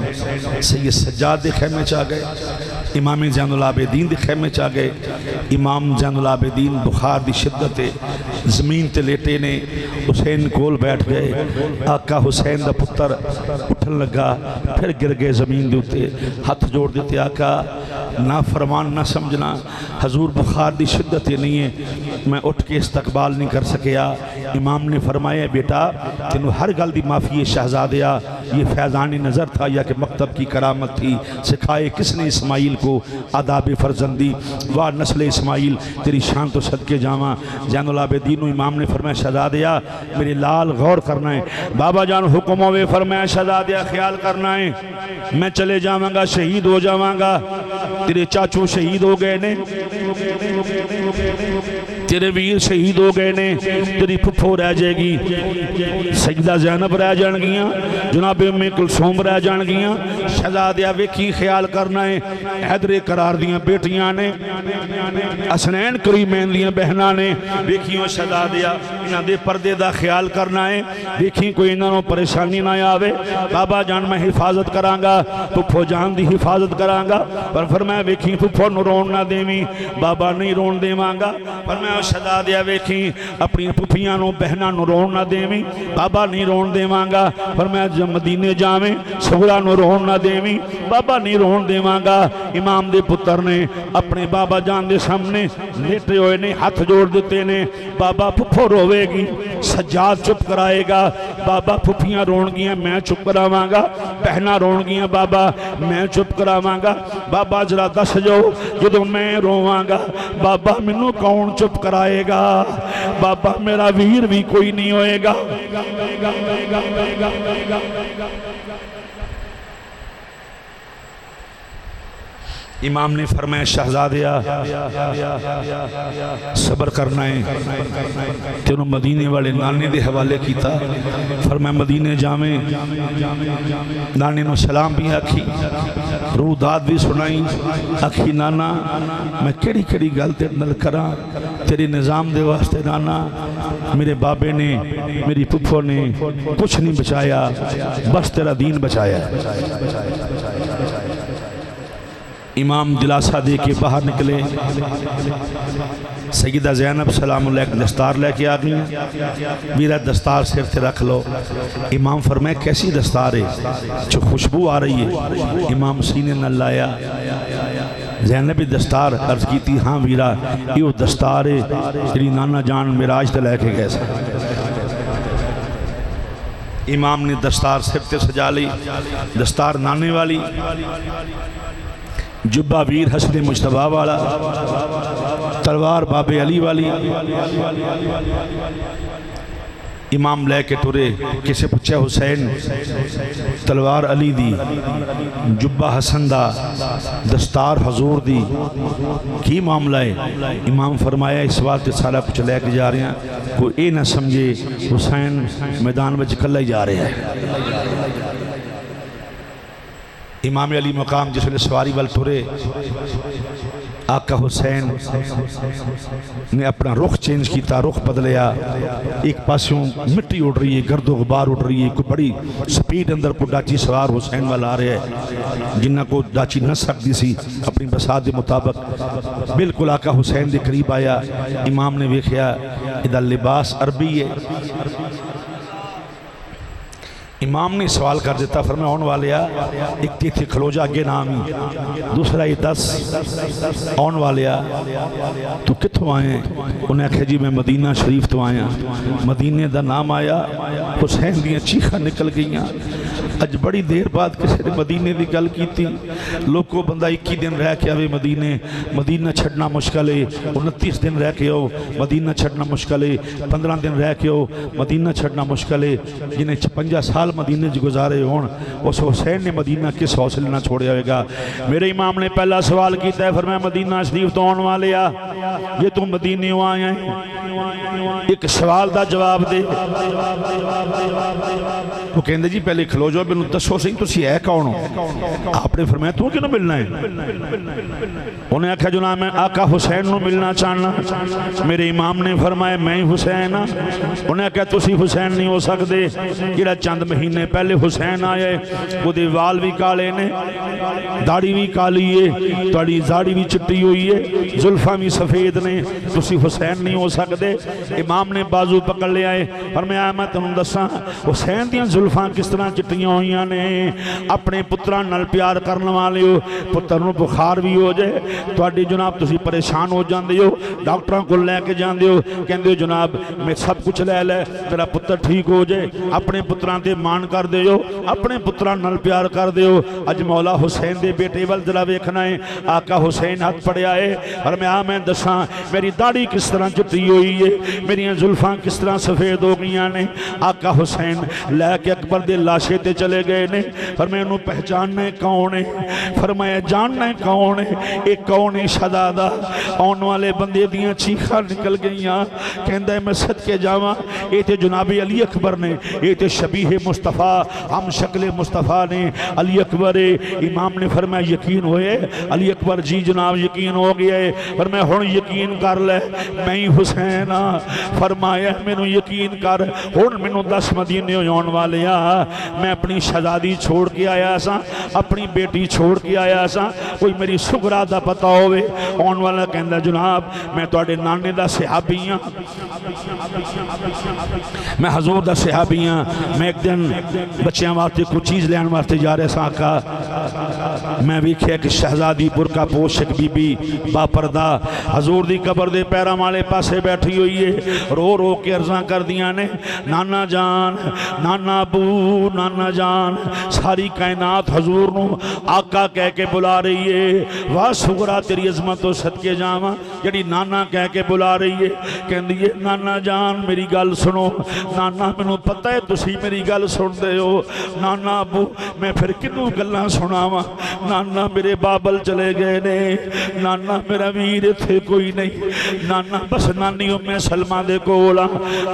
[SPEAKER 1] سید سجاد دے خیمے چاہ گئے، امام زین العابدین دے خیمے چاہ گئے۔ امام زین العابدین بخار دی شدت زمین تے لیٹے نے، حسین کول بیٹھ گئے۔ آقا حسین دا پتر اٹھن لگا، پھر گر گئے زمین دیتے، ہاتھ جوڑ دیتے، آقا نہ فرمان نہ سمجھنا، حضور بخار دی شدت نہیں ہے، میں اٹھ کے استقبال نہیں کر سکیا۔ امام نے فرمایا بیٹا تینوں ہر گل دی معافی ہے شہزادیہ، یہ فیضان نظر تھا یا کہ مکتب کی کرامت تھی؟ سکھائے کس نے اسماعیل کو آداب فرزندی؟ واہ نسل اسماعیل تیری شان تو صدقے جاواں۔ زین العابدین امام نے فرمایا شہزادیہ میرے لال غور کرنا ہے۔ بابا جان حکم ہوئے، فرمایا شہزادیہ خیال کرنا ہے، میں چلے جاواں گا، شہید ہو جاواں گا، تیرے چاچو شہید ہو گئے نے، تیرے ویر شہید ہو گئے نے، تیری پھپھو رہ جائے گی، سیدہ زینب رہ جان گیاں، جناب ام کلثوم رہ جان گیاں۔ شہزادیہ ویکھی خیال کرنا ہے، حیدر قرار دیاں بیٹیاں نے، حسنین کریمین دیاں بہناں نے، ویکھیوں شہزادیہ انہاں دے پردے دا خیال کرنا ہے، ویکھی کوئی انہاں پریشانی نہ آوے۔ بابا جان میں حفاظت کرانگا، پھپھو جان دی حفاظت کرانگا، پر فرمایا ویکھی پھپھو نو رون نہ دیویں، بابا نہیں رون دیوانگا۔ فرمایا شہزادیہ ویکھی اپنی پھپھیاں نو بہناں نو رون نہ دیویں، بابا نہیں رون دیوانگا۔ فرمایا جب مدینے جاویں سغرا نو رون نہ دیویں، بابا نہیں رون دیوانگا۔ امام دے پتر نے اپنے بابا جان دے سامنے لیٹے ہوئے نے، ہاتھ جوڑ دیتے نے، بابا پھپھو روے گی، سجاد چپ کرائے گا، بابا پھپھیاں رون گیاں میں چپ کراواں گا، بہنا رون گیاں بابا میں چپ کراواں گا۔ بابا ذرا دس جو جدوں میں رواں گا بابا منو کون چپ کرائے گا؟ بابا میرا ویر بھی کوئی نہیں ہوئے گا۔ امام نے فرمایا شہزادیہ صبر کرنا ہے، تینوں مدینے والے نانے دے حوالے کیتا۔ فرمایا مدینے جاویں، نانے نو سلام بھی آکھی، روح داد بھی سنائی، آکھی نانا میں کیڑی کیڑی گل تیرے نال کراں، تیرے نظام دے واسطے نانا میرے بابے نے میری پھپھو نے کچھ نہیں بچایا، بس تیرا دین بچایا۔ امام دلاسہ دے کے باہر نکلے، سیدہ زینب سلام علیکم دستار لے کے آگئی، میرا دستار سر سے رکھ لو۔ امام فرمائے کیسی دستار ہے جو خوشبو آ رہی ہے؟ امام سینے نہ لایا، زینب دستار عرض کی تھی، ہاں ویرا یہ دستار ہے تیری نانا جان معراج تے لے کے گئے سا۔ امام نے دستار سر تے سجا لی، دستار نانے والی، جبہ ویر حسن مجتبہ والا، تلوار باب علی والی۔ امام لے کے ٹرے، کسے پوچھے حسین تلوار علی دی، جبہ حسن دا، دستار حضور دی، کی معاملہ ہے؟ امام فرمایا اس وقت سارا کچھ لے کے جا رہے ہیں، کوئی اے نہ سمجھے حسین میدان میں کلہ ہی جا رہے ہیں۔ امام علی مقام جس نے سواری وال ٹرے، آقا حسین نے اپنا رخ چینج کیتا، رخ بدلیا، ایک پاسوں مٹی اڑ رہی ہے، گرد و غبار اڑ رہی ہے، کوئی بڑی سپیڈ اندر کو ڈاچی سوار حسین والا آ رہے ہیں، جنہ کو ڈاچی نہ سکتی سی اپنی بساط دے مطابق، بالکل آقا حسین دے قریب آیا۔ امام نے ویکھیا ادھا لباس عربی ہے۔ امام نے سوال کر دیتا، فرمایا آن والیا ایک تیتھی کھلو جا اگے نامی، دوسرا یہ دس آن والیا تو کتھوں آئے ہیں؟ انہیں کہا جی میں مدینہ شریف تو آیا، مدینہ دا نام آیا، حسین دیاں چیخہ نکل گئیاں۔ اج بڑی دیر بعد کسی نے مدینے دی گل کی تھی، لوگ کو بندہ 21 دن رہ کے آوے مدینہ چھڑنا مشکل ہے، 29 دن رہ کے ہو مدینہ چھڑنا مشکل ہے، 15 دن رہ کے ہو مدینہ چھڑنا مشکل ہے۔ جنہیں 56 سال مدینہ جو گزارے ہون، اس حسین نے مدینہ کس حوصلے نہ چھوڑے ہوئے گا؟ میرے امام نے پہلا سوال کیتا ہے، فرمایا مدینہ شریف تو آن والے آ، یہ تو مدینہ آئے ہیں، ایک سوال دا جواب دے۔ وہ کہندے جی پہلے کھلو جو بنو دسو سہی تسی ہے کون ہو؟ آپ نے فرمایا تو کیوں ملنا ہے؟ انہیں کہا جناب میں آقا حسین نو ملنا چاہنا۔ میرے امام نے فرمایا میں حسین ہاں۔ انہیں کہا تسی حسین نہیں ہو سکتے، جڑا چند مہینے پہلے حسین آئے، وہ دے وال بھی کالے نے، داڑھی بھی کالی ہے، تاڑی داڑھی بھی چٹی ہوئی ہے، زلفاں بھی سفید نے، تسی حسین نہیں ہو سکتے۔ امام نے بازو پکڑ لے آئے، فرمایا میں تنوں دساں حسین دیاں زلفاں کس طرح چٹیاں ہوئیاں نے؟ اپنے پتراں نال پیار کرنے والے ہو، پتر نوں بخار بھی ہو جائے تواڈی جناب تسی پریشان ہو جاندے ہو، ڈاکٹراں کو لے کے جاندے ہو، کہندے ہو جناب میں سب کچھ لے لے میرا پتر ٹھیک ہو جائے، اپنے پتراں تے مان کر دے ہو، اپنے پتراں نال پیار کر دے ہو۔ اج مولا حسین دے بیٹے ول ذرا ویکھنا ہے، آقا حسین ہاتھ پڑیا ہے، اور میں دساں میری داڑھی کس طرح چٹی ہوئی ہے، میری زلفاں کس طرح سفید ہو گئیاں نے۔ آقا حسین لے کے اکبر دے لاشے تے چلے گئے نے، فرمایا انہوں پہچاننا ہے کون ہے؟ فرمایا جاننا ہے کون ہے؟ ایک کون ہے؟ شہزادہ۔ آن والے بندے دیاں چیخاں نکل گئیاں، کہندہ ہے میں صدقے جاواں، اے تے جناب علی اکبر نے، اے تے شبیہ مصطفیٰ، ہم شکل مصطفیٰ نے، علی اکبر۔ امام نے فرمایا یقین ہوئے؟ علی اکبر جی جناب یقین ہو گیا ہے۔ فرمایا ہن یقین کر لے میں ہی حسین ہاں۔ فرمایا مینوں یقین کر، ہن مینوں 10 مدینے آن والے آ، میں اپنی شہزادی چھوڑ کے آیا سا، اپنی بیٹی چھوڑ کے آیا سا، کوئی میری سغرا دا پتہ ہوئے؟ آن والا کہندہ جناب میں تواڈے نانے دا صحابی ہاں، میں حضور دا صحابی ہاں، میں ایک دن بچیاں واسطے کچھ چیز لین واسطے جا رہے سا آقا، میں ویکھیا کہ شہزادی برقع پوشک بی بی با پردہ حضور دی قبر دے پیراں والے پاسے بیٹھی ہوئی ہے، رو رو کے عرضاں کر دیاں نے نانا جان، نانا ابو، نانا جان۔ ساری کائنات حضور نو آقا کہہ کے بلا رہی ہے، واہ سغرا تیری عظمت و صدقے جاواں، جڑی نانا کہہ کے بلا رہی ہے، کہندی ہے نانا جان میری گل سنو، نانا مینوں پتہ ہے تسی میری گل سن دے ہو، نانا ابو میں پھر کنوں گلاں سناواں، نانا میرے بابل چلے گئے نے، نانا میرا ویر اتھے کوئی نہیں، نانا بس نانی ام سلمہ دے کولا،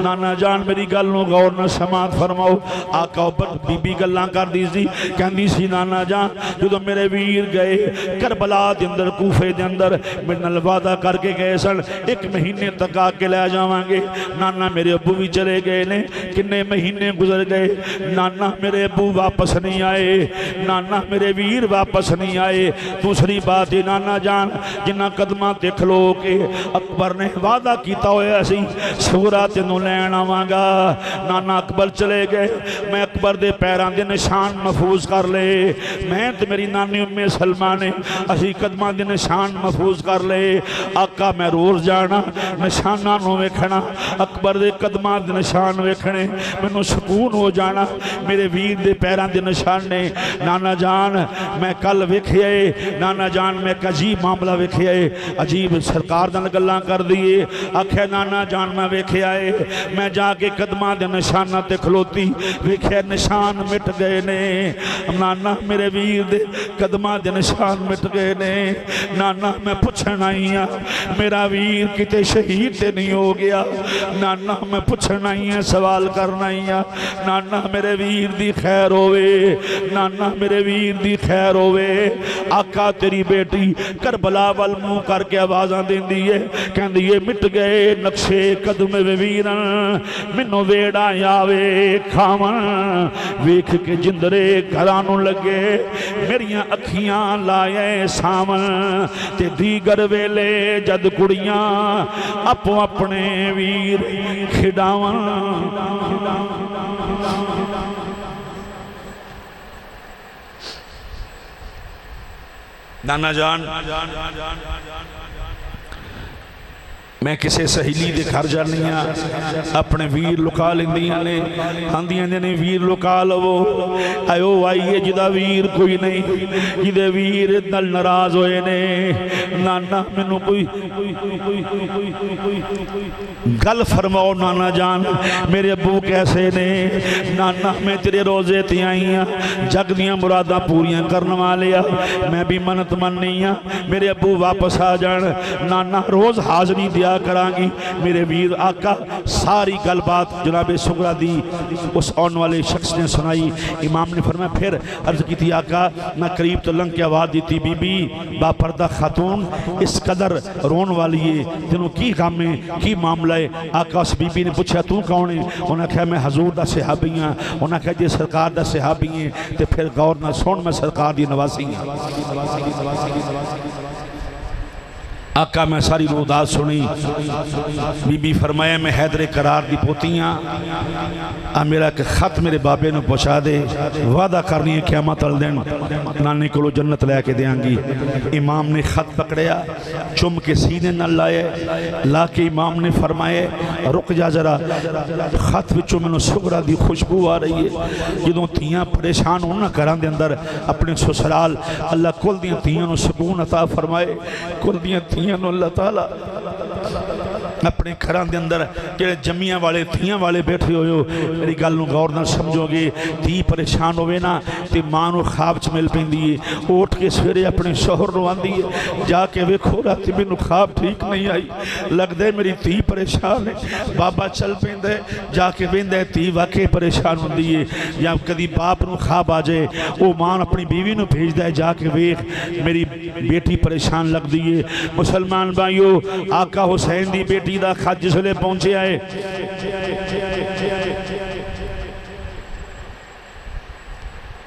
[SPEAKER 1] نانا جان میری گل نو غور نہ سماعت فرماؤ۔ آقا اوپر بی بی گلاں کر دی سی، کہندی سی نانا جان جدو میرے ویر گئے کربلا دے اندر، کوفے دے اندر، میرے نال وعدہ کر کے گئے سن 1 مہینے تک آ کے لے جاواں گے، نانا میرے ابو بھی چلے گئے نے، کنے مہینے گزر گئے، نانا میرے ابو واپس نہیں آئے، نانا میرے ویر واپس نہیں آئے۔ دوسری بات ہے نانا جان جنہ قدماں تے کھلو کے اکبر نے وعدہ کیتا ہویا سی سغرا تینوں لین آواں گا، نانا اکبر چلے گئے، میں اکبر دے پیراں دے نشان محفوظ کر لے، میں تے میری نانی ام سلمہ نے اسی قدماں دے نشان محفوظ کر لے۔ آقا میں روز جانا نشاناں نو ویکھنا، اکبر دے قدماں دے نشان ویکھنے، مینوں سکون ہو جانا، میرے ویر دے پیراں دے نشان نے۔ نانا جان میں کل ویکھیا ہے، نانا جان میں ایک عجیب معاملہ ویکھیا ہے، عجیب سرکار دن گلاں کر دیئے، آکھے نانا جان میں ویکھیا ہے، میں جا کے قدماں دے نشانہ تے کھلوتی، ویکھیا نشان مٹ گئے نے، نانا میرے ویر دے قدماں دے نشان مٹ گئے نے، نانا میں پوچھن آئی ہاں میرا ویر کتے شہید تے نہیں ہو گیا، نانا میں پوچھن آئی ہاں سوال کرنا آئی ہاں، نانا میرے ویر دی خیر ہوئے، نانا میرے ویر دی خیر ہوئے۔ آقا تیری بیٹی کربلا وال منہ کر کے آوازاں دین دیئے، کہن دیئے مٹ گئے نقشے قدم ویرن، منو ویڑا یاوے کھاون، ویکھ کے جندرے گھرانوں لگے، میریاں اکھیاں لائے سامن، تے دیگر ویلے جد کڑیاں اپو اپنے ویر کھڈاون۔ نانا جان میں کسے سہیلی دے گھر جاننی ہاں، اپنے ویر لکا لیندیاں نے، آندیاں نے ویر لکا لو، آئیو آئیے جدہ ویر کوئی نہیں، جدہ ویر دل نراز ہوئے نے، نانا منو کوئی گل فرماؤ نانا جان میرے ابو کیسے نے، نانا میں تیرے روزے تے آئی ہاں، جگ دیاں مرادہ پوریاں کرنے والیا، میں بھی منت مننی ہاں میرے ابو واپس آ جان، نانا روز حاضری دیا کران گی، میرے ویر آقا ساری گل بات جناب سغرا دی اس آن والے شخص نے سنائی۔ امام نے فرمایا پھر عرض کی تھی آقا میں قریب تو لنگ کے آواز دیتی بی بی با پردہ خاتون اس قدر رون والی ہے، تینوں کی غم ہے کی معاملہ ہے؟ آقا اس بی بی نے پوچھا تو کون ہے؟ انہوں نے کہا میں حضور دا صحابی ہاں، انہوں نے کہا جی سرکار دا صحابی ہیں، تے پھر غور نہ سن میں سرکار دی نواسی ہیں۔ آقا میں ساری رودات سنی، بی بی فرمایا میں حیدر قرار دی پوتیاں، میرا کہ خط میرے بابے نے پہنچا دے، وعدہ کرنی ہے قیامت الدن نانے کو لو جنت لے کے دیاں گی۔ امام نے خط پکڑیا، چم کے سینے نہ لائے، لا کے امام نے فرمائے رک جا ذرا، خط وچوں میں نے سغرا دی خوشبو آ رہی ہے، جدوں تیاں پریشان ہونا کران دے اندر اپنے سسرال، اللہ کل دیاں تیاں نو سکون عطا فرمائے، کل دیاں تیاں نو اللہ تعالیٰ اپنے گھراں دے اندر جڑے جمیاں والے تھیاں والے بیٹھے ہوئے ہو میری گل نوں غور نال سمجھو گے تھی پریشان ہوئے نا تے ماں نوں خواب چ مل پیندی ہے اٹھ کے سویرے اپنے شوہر نوں آندی ہے جا کے ویکھو رات مینوں خواب ٹھیک نہیں آئی لگدا ہے میری تھی پریشان ہے بابا چل پیندا ہے جا کے ویندا ہے تھی واقعی پریشان ہوندی ہے یا کدی باپ نوں خواب آ جائے او ماں اپنی بیوی نوں بھیجدا ہے جا کے ویکھ میری بیٹی پریشان لگدی ہے مسلمان بھائیو آقا حسین دی بیٹی دا خط جس ویلے پہنچیا ہے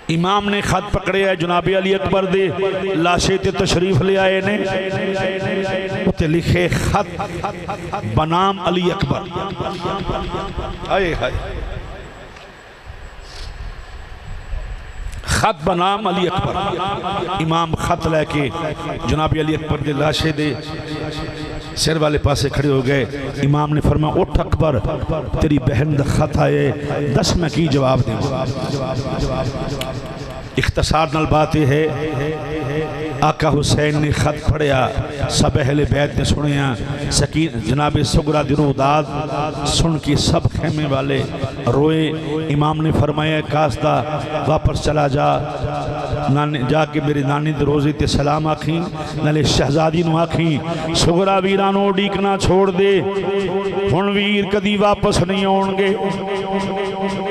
[SPEAKER 1] امام نے خط پکڑے ہے جناب علی اکبر دے لاشے تے تشریف لے آئے نے تے لکھے خط بنام علی اکبر آئے ہائے خط بنام علی اکبر امام خط لے کے جناب علی اکبر دے لاشے دے سر والے پاسے کھڑے ہو گئے امام نے فرمایا اٹھ اکبر تیری بہن دا خط آئے دس میں کی جواب دیں اختصار نال بات یہ ہے آقا حسین نے خط پڑھیا سب اہل بیت نے سنیا جناب سغرا دی روداد سن کے سب خیمے والے روئے امام نے فرمایا کاسدہ واپس چلا جا جا کے میری نانی دے روزے تے سلام آکھیں نالے شہزادی نو آکھیں سغرا ویرانو ڈیکنا چھوڑ دے ہن ویر کدی واپس نہیں آؤں گے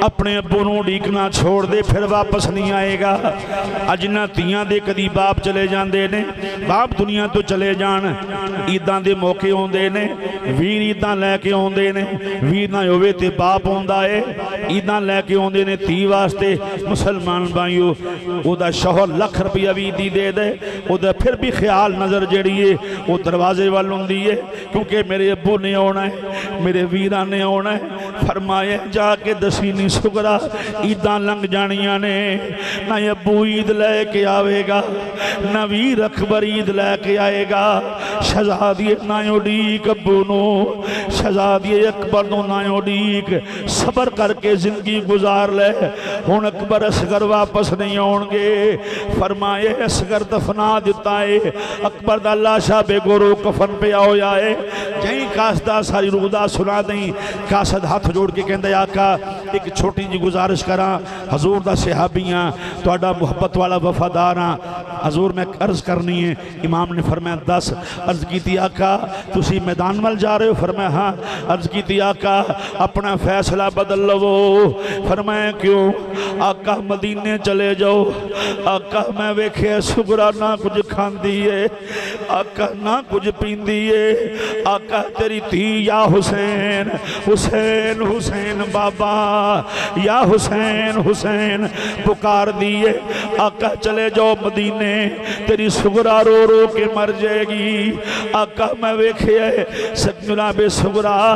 [SPEAKER 1] اپنے ابو نو ڈیکنا چھوڑ دے پھر واپس نہیں آئے گا اجنا تیاں دے کدی باپ چلے جان دے نے باپ دنیا تو چلے جان عیداں دے موقع ہون دے نے ویر عیداں لے کے ہون دے نے ویر نہ ہوئے تے باپ ہوندا ہے عیداں لے کے ہون دے نے تی واسطے مسلمان بھائیو او دا شوہر لکھ روپیہ بھی دی دے دے او دا پھر بھی خیال نظر جڑی ہے او دروازے وال ہوندی ہے کیونکہ میرے ابو نے آنا ہے میرے ویراں نے آنا ہے فرمایا جا کے دسینی سغرا عیداں لنگ جانیاں نے نہ ابو عید لے کے آوے گا نہ ویر اکبر عید لے کے آئے گا شہزادی نائیو ڈیک ابو نو شہزادی اکبر نو نائیو ڈیک صبر کر کے زندگی گزار لے ہون اکبر اصغر واپس نہیں آؤں گے فرمائے اصغر دفنا دیتا ہے اکبر دا لاشا بے گورو کفن پہ آؤ جائے جہیں کاسدہ ساری رودہ سنا دیں کاسد ہاتھ جوڑ کے کہندے آقا ایک چھوٹی جی گزارش کراں حضور دا صحابیاں توڑا محبت والا وفاداراں حضور میں عرض کرنی ہے امام نے فرمایا 10 عرض کی تھی آقا تسی میدان وال جا رہے ہو فرمایا ہاں عرض کی تھی آقا اپنا فیصلہ بدل لو فرمایا کیوں آقا مدینے چلے جاؤ آقا میں ویکھے سغرا نہ کچھ کھاندی ہے آقا نہ کچھ پیندی ہے آقا تیری تھی یا حسین حسین حسین بابا یا حسین حسین پکار دیئے آقا چلے جاؤ مدینے تیری سغرا رو رو کے مر جائے گی آقا میں ویکھے جناب سغرا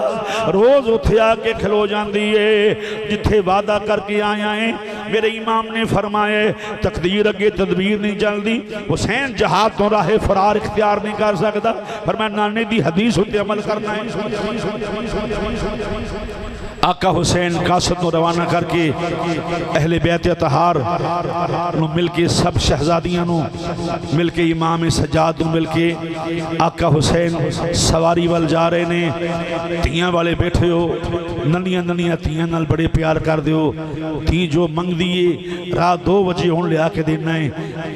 [SPEAKER 1] روز اتھیا کے کھلو جان دیئے جتھے وعدہ کر کے آیا ہیں میرے امام نے فرمائے تقدیر اگے تدبیر نہیں چل دی حسین جہاد تو راہ فرار اختیار نہیں کر سکتا فرمایا نانے دی حدیث ہوتے عمل کرنا ہے آقا حسین قاصد نو روانہ کر کے اہل بیت اطہار نو مل کے سب شہزادیاں نو مل کے امام سجاد نو مل کے آقا حسین سواری وال جا رہے نے تیاں والے بیٹھے ہو ننیاں ننیاں تیاں نال بڑے پیار کر دیو تھی جو منگ دیئے رات 2 بجے ہون لے آکے دینا ہے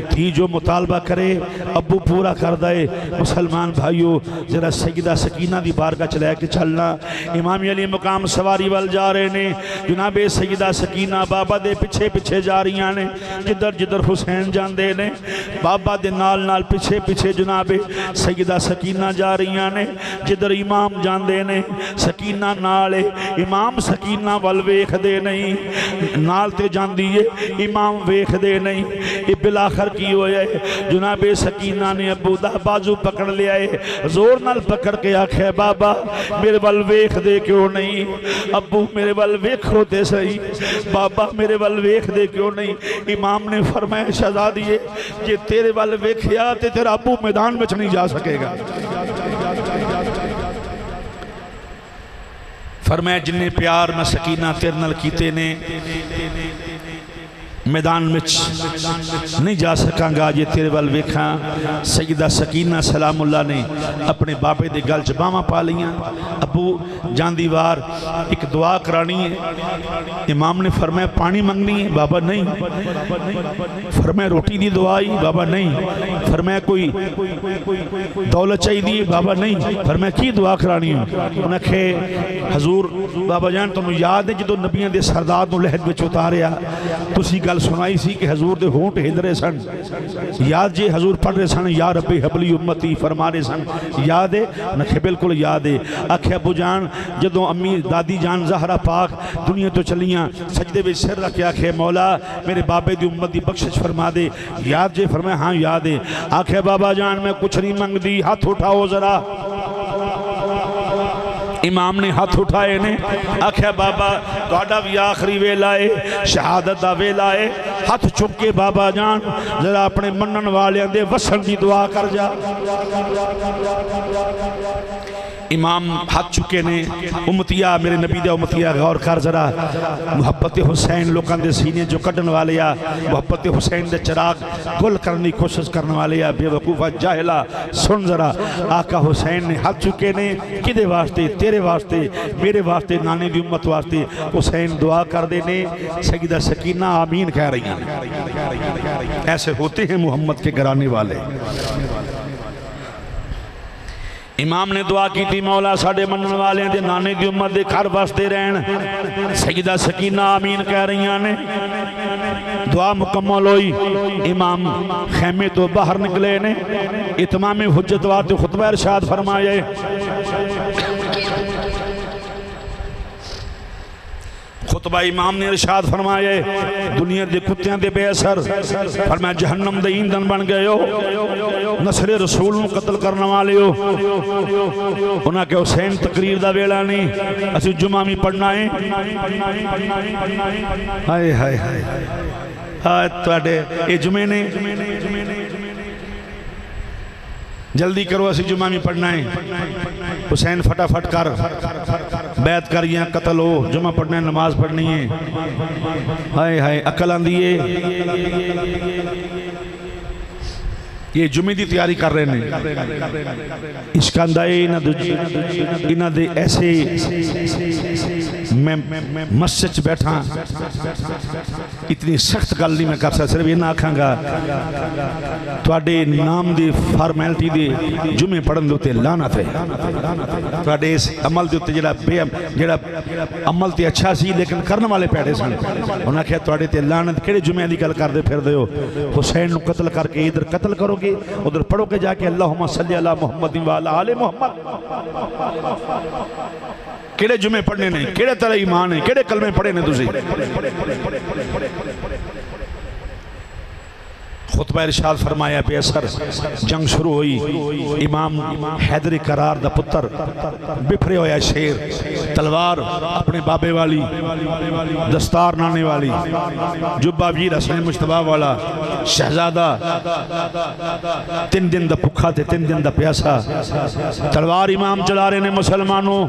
[SPEAKER 1] تھی جو مطالبہ کرے ابو پورا کر دائے مسلمان بھائیو ذرا سیدہ سکینہ دی بارگاہ چلے کے چلنا امام علی مقام سواری وال جا رہے نے جناب سیدہ سکینہ بابا دے پچھے پچھے جا رہی نے جدر جدر حسین جان دے نے بابا دے نال نال پچھے پچھے جناب سیدہ سکینہ جا رہی نے جدر امام جان دے نے سکینہ نالے امام سکینہ وال ویکھ دے نہیں نال تے جان دیئے امام ویکھ دے نہیں یہ بلاخر کی ہوئے جناب سکینہ نے ابو دا بازو پکڑ لیا ہے زور نال پکڑ کے آکھے بابا میرے وال ویکھ دے کیوں نہیں ابو میرے وال ویکھو دے صحیح بابا میرے وال ویکھ دے کیوں نہیں امام نے فرمایا شہزادیے کہ تیرے وال ویکھیا تے تیرا ابو میدان میں نہیں جا سکے گا فرمایا جنہیں پیار میں سکینہ تیرنل کیتے نے میدان مچ نہیں جا سکاں گا جے تیرے وال ویکھاں۔ سیدہ سکینہ سلام اللہ نے اپنے بابے دے گل چ باواں پا لیاں۔ ابو جاندی وار ایک دعا کرانی ہے۔ امام نے فرمایا پانی منگنی ہے؟ بابا نہیں۔ فرمایا روٹی دی دعائی؟ بابا نہیں۔ فرمایا کوئی دولت چاہیے دی؟ بابا نہیں۔ فرمایا کی دعا کرانی ہے؟ انہیں کہے حضور بابا جان تمہیں یاد ہے جدو نبیوں دے سردار نو لہد وچ اتاریا تسی گل سنائی سی کہ حضور دے ہونٹ ہل رہے سن، یاد جے حضور پڑھ رہے سن یا ربی حبلی امتی فرما رہے سن، یاد ہے؟ نکھے بالکل یاد ہے۔ آکھے ابو جان جدو امی دادی جان زہرہ پاک دنیا تو چلیاں سجدے وچ سر رکھ کے آکھے مولا میرے بابے دی امت دی بخشش فرما دے، یاد جے؟ فرمایا ہاں یاد ہے۔ آکھے بابا جان میں کچھ نہیں منگ دی، ہاتھ اٹھاؤ ذرا۔ امام نے ہاتھ اٹھائے نے آکھیا بابا تہاڈا بھی آخری ویلا ہے، شہادت دا ویلا ہے، ہاتھ چک کے بابا جان ذرا اپنے منن والیاں دے وسن دی دعا کر جا۔ امام ہاتھ چکے نے امتیا میرے نبی دے امتیا غور کر ذرا محبت حسین لوکاں دے سینے جو کڈن والے آ، محبت حسین دے چراغ گل کرنی کوشش کرنے والے آ، بے وقوفہ جاہلہ سن ذرا آقا حسین نے ہاتھ چکے نے کدے واسطے؟ تیرے واسطے، میرے واسطے، نانے دی امت واسطے۔ حسین دعا کر دینے سیدہ سکینہ آمین کہہ رہی ہیں۔ ایسے ہوتے ہیں محمد کے گھرانے والے۔ امام نے دعا کی تھی مولا ساڑھے منن والے دے نانے دی امت دے گھر واسطے رہن۔ سیدہ سکینہ آمین کہہ رہی ہیں نے دعا مکمل ہوئی۔ امام خیمے تو باہر نکلے نے اتمام حجت وارتے خطبہ ارشاد فرمائے۔ خطبہ امام نے ارشاد فرمائے دنیا دے کتیاں دے بے اثر فرمایا جہنم دے ایندھن بن گئے ہو، نسل رسول نو قتل کرنے والے ہو۔ انہاں کہ حسین تقریر دا ویلا نہیں اسی جمعہ میں پڑھنا ہے۔ ہائے ہائے ہائے ہائے تواڈے اے جمعے نے جلدی کرو اسی جمعہ میں پڑھنا ہے۔ حسین فٹافٹ کر بیعت کر یہاں قتل ہو، جمعہ پڑھنا ہے، نماز پڑھنی ہے۔ ہائے ہائے عقل آندھی ہے یہ جمعے دی تیاری کر رہے ہیں۔ اشکاندائے انہاں دے ایسے میں مسجد بیٹھا اتنی سخت گل نہیں میں کر سکتا، صرف یہ نہ آکھاں گا تواڈے نام دی فارمیلٹی دی جمعے پڑھن دوتے لعنت ہے۔ تواڈے اس عمل دوتے جڑا عمل تے اچھا سی لیکن کرنے والے پیڑے سن، انہاں کہا تواڈے تے لعنت کیڑے جمعے دی گل کر دے پھر دیو؟ حسین نو قتل کر کے ادھر قتل کرو گے ادھر پڑھو کے جا کے اللہم صلی علی محمد وعلی آل محمد۔ کیڑے جمعے پڑھنے نہیں، کیڑے طرح ایمان ہیں، کیڑے کلمے پڑھے نے تسی؟ خطبہ ارشاد فرمایا بے اثر جنگ شروع ہوئی۔ امام حیدر قرار دا پتر بپھرے ہویا شیر، تلوار اپنے بابے والی، دستار نانے والی، جبہ ویر حسین مجتبہ والا، شہزادہ 3 دن دا پکھا تھے 3 دن دا پیاسا، تلوار امام چلا رہے نے مسلمانوں،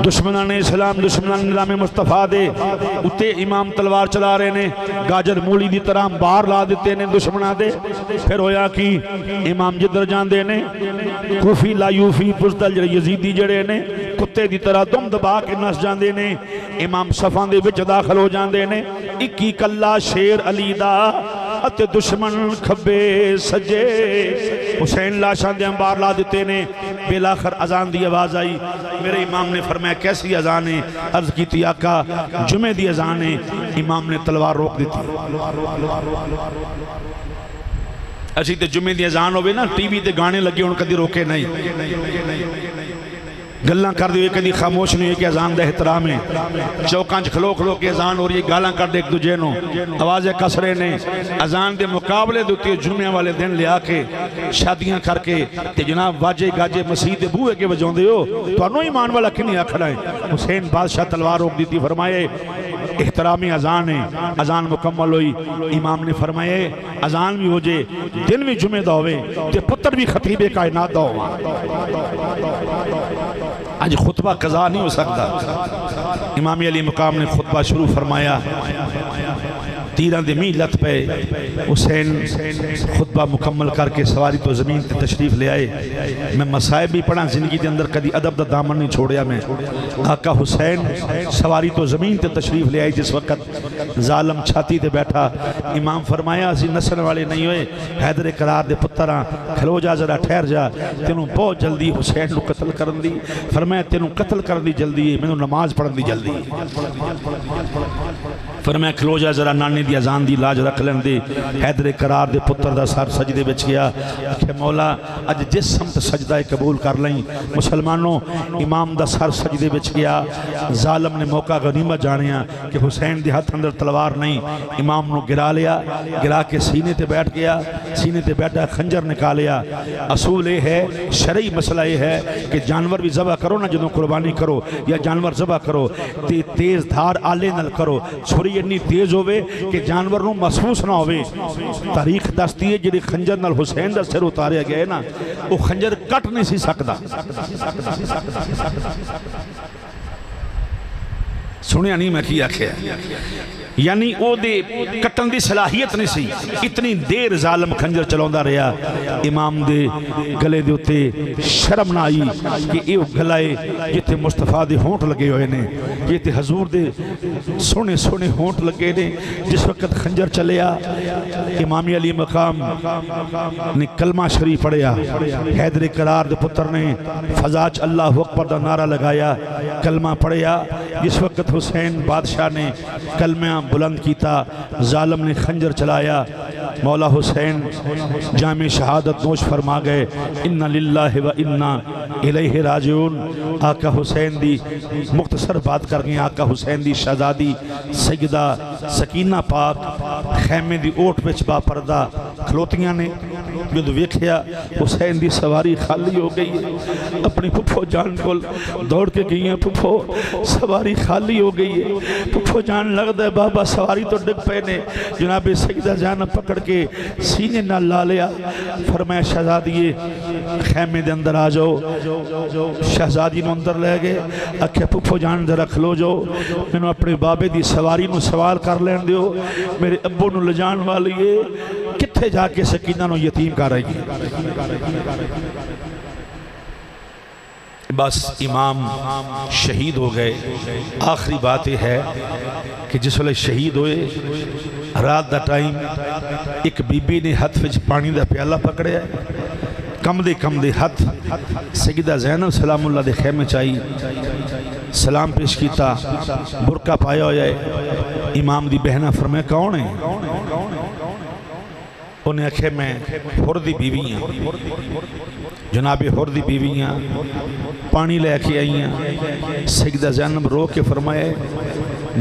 [SPEAKER 1] دشمنان اسلام دشمنان نظام مصطفیٰ دے اتے امام تلوار چلا رہے نے، گاجر مولی دی طرح بار لا دیتے نے دشمنہ دے۔ پھر ہویا کی امام جدر جان دے نے کوفی لا یوفی پزدل یزیدی جڑے نے کتے دی طرح دم دبا کے نس جان دے نے، امام صفان دے وچ داخل ہو جان دے نے، 21 کلہ شیر علی دا اتے دشمن کھبے سجے، حسین لاشان دے بار لا دیتے نے۔ بلاخر اذان دی آواز آئی، میرے امام نے فرمایا کیسی اذان ہے؟ عرض کی تھی آقا جمعہ دی اذان ہے۔ امام نے تلوار روک دی تھی۔ اسی تے جمعہ دی اذان ہوئے نا ٹی وی تے گانے لگے ان کدی روکے نہیں، گلاں کر دیئے کدی خاموش نہیں ہے کہ اذان دے احترام ہے۔ چوکانچ کھلو کھلو کے اذان ہو رہی ہے، گالاں کر دے ایک دوجے نو، آوازیں کسرے نے، اذان دے مقابلے دوتی جمعہ والے دن لیا کے شادیاں کر کے تے جناب واجے گاجے مسیح دے بوئے کے وجون دے ہو تو انو ایمان والا کنی آکھڑا ہے۔ حسین بادشاہ تلوار روک دیتی، فرمائے احترامی اذان ہے۔ اذان مکمل ہوئی، امام نے فرمائے اذان بھی ہو جے دن بھی جمعہ دا ہوئے تے پتر بھی خطیب کائنات دا ہوا۔ آج خطبہ قضا نہیں ہو سکتا۔ امام علی مقام نے خطبہ شروع فرمایا، تیران دے می لت پہ حسین خطبہ مکمل کر کے سواری تو زمین تے تشریف لے آئے. میں مسائب بھی پڑھا زندگی دے اندر کدی ادب دا دامن نہیں چھوڑیا. میں آقا حسین سواری تو زمین تے تشریف لے آئے. جس وقت ظالم چھاتی تے بیٹھا امام فرمایا اسی نسل والے نہیں ہوئے حیدر قرار دے پتراں کھلو جا ذرا ٹھہر جا تینوں بہت جلدی حسین نو قتل کرن دی. فرمایا تینوں قتل کرن دی جلدی ہے مینوں نماز پڑھن دی جلدی ہے. فرمایا کھلو جا ذرا نانی دی اذان دی لاج رکھ لین دے. حیدر قرار دے پتر دا سر سجدے وچ گیا کہ مولا اج جس سمت سجدہ قبول کر لیں. مسلمانوں امام دا سر سجدے وچ گیا. ظالم نے موقع غنیمت جانیا کہ حسین دے ہاتھ اندر تلوار نہیں. امام نو گرا لیا, گرا کے سینے تے بیٹھ گیا. سینے تے بیٹھا خنجر نکالیا. اصول یہ ہے شرعی مسئلہ یہ ہے کہ جانور بھی ذبح کرو نا جدوں قربانی کرو یا جانور ذبح کرو تے تیز دھار آلے نال کرو. چھری اتنی تیز ہوئے کہ جانور نو محسوس نہ ہوئے. تاریخ دستی ہے جڑے خنجر نال حسین دا سر اتاریا گیا ہے نا وہ خنجر کٹ نہیں سی سکدا. سنیا نہیں میں کی آکھیا یعنی او دے کٹن دی صلاحیت نہیں سی. اتنی دیر ظالم خنجر چلوندا رہا. امام دے گلے دے اتے شرم نہ آئی کہ اے گلائے جتے مصطفیٰ دے ہونٹ لگے ہوئے نے, جتے حضور دے سونے سونے ہونٹ لگے نے. جس وقت خنجر چلیا امام علی مقام نے کلمہ شریف پڑھیا. حیدر قرار دے پتر نے فضاچ اللہ اکبر دا نعرہ لگایا, کلمہ پڑھیا. جس وقت حسین بادشاہ نے کلمہ بلند کیتا ظالم نے خنجر چلایا. مولا حسین جامع شہادت نوش فرما گئے اِنَّ لِلَّهِ وَإِنَّا إِلَيْهِ راجعون. آقا حسین دی مختصر بات کر گئے. آقا حسین دی شہزادی سیدہ سکینہ پاک خیمے دی اوٹ وچ با پردہ کھلوتیاں نے. جد ویکھیا حسین دی سواری خالی ہو گئی ہے. اپنی پھپھو جان کو دوڑ کے گئی ہیں پھپھو سواری خالی ہو گئی ہے. پھپھو جان لگتا ہے بابا سواری تو ڈگ پے نے. جناب سیدہ جان پکڑ کے سینے نہ لا لیا. فرمایا شہزادی خیمے دے اندر آ جاؤ. شہزادی نو اندر لے گئے. آکھیا پھپھو جان ذرا کھلو جاؤ مینوں اپنے بابے دی سواری نو سوار کر لین دیو. میرے ابو نو لجان والی ہے کتھے جا کے سکینہ نو یتیم کر رہی ہے. بس امام شہید ہو گئے. آخری بات یہ ہے کہ جس وقت شہید ہوئے رات دا ٹائم ایک بی بی نے ہاتھ وچ پانی دا پیالہ پکڑیا. کم دے ہاتھ سیدہ زینب سلام اللہ دے خیمے چائی سلام پیش کیتا. برقع پایا ہویا ہے. امام دی بہنہ فرمایا کون ہے؟ انہیں آکھے میں حردی بیویاں جناب حردی بیویاں پانی لے کے آئی ہیں. سیدہ زینب رو کے فرمائے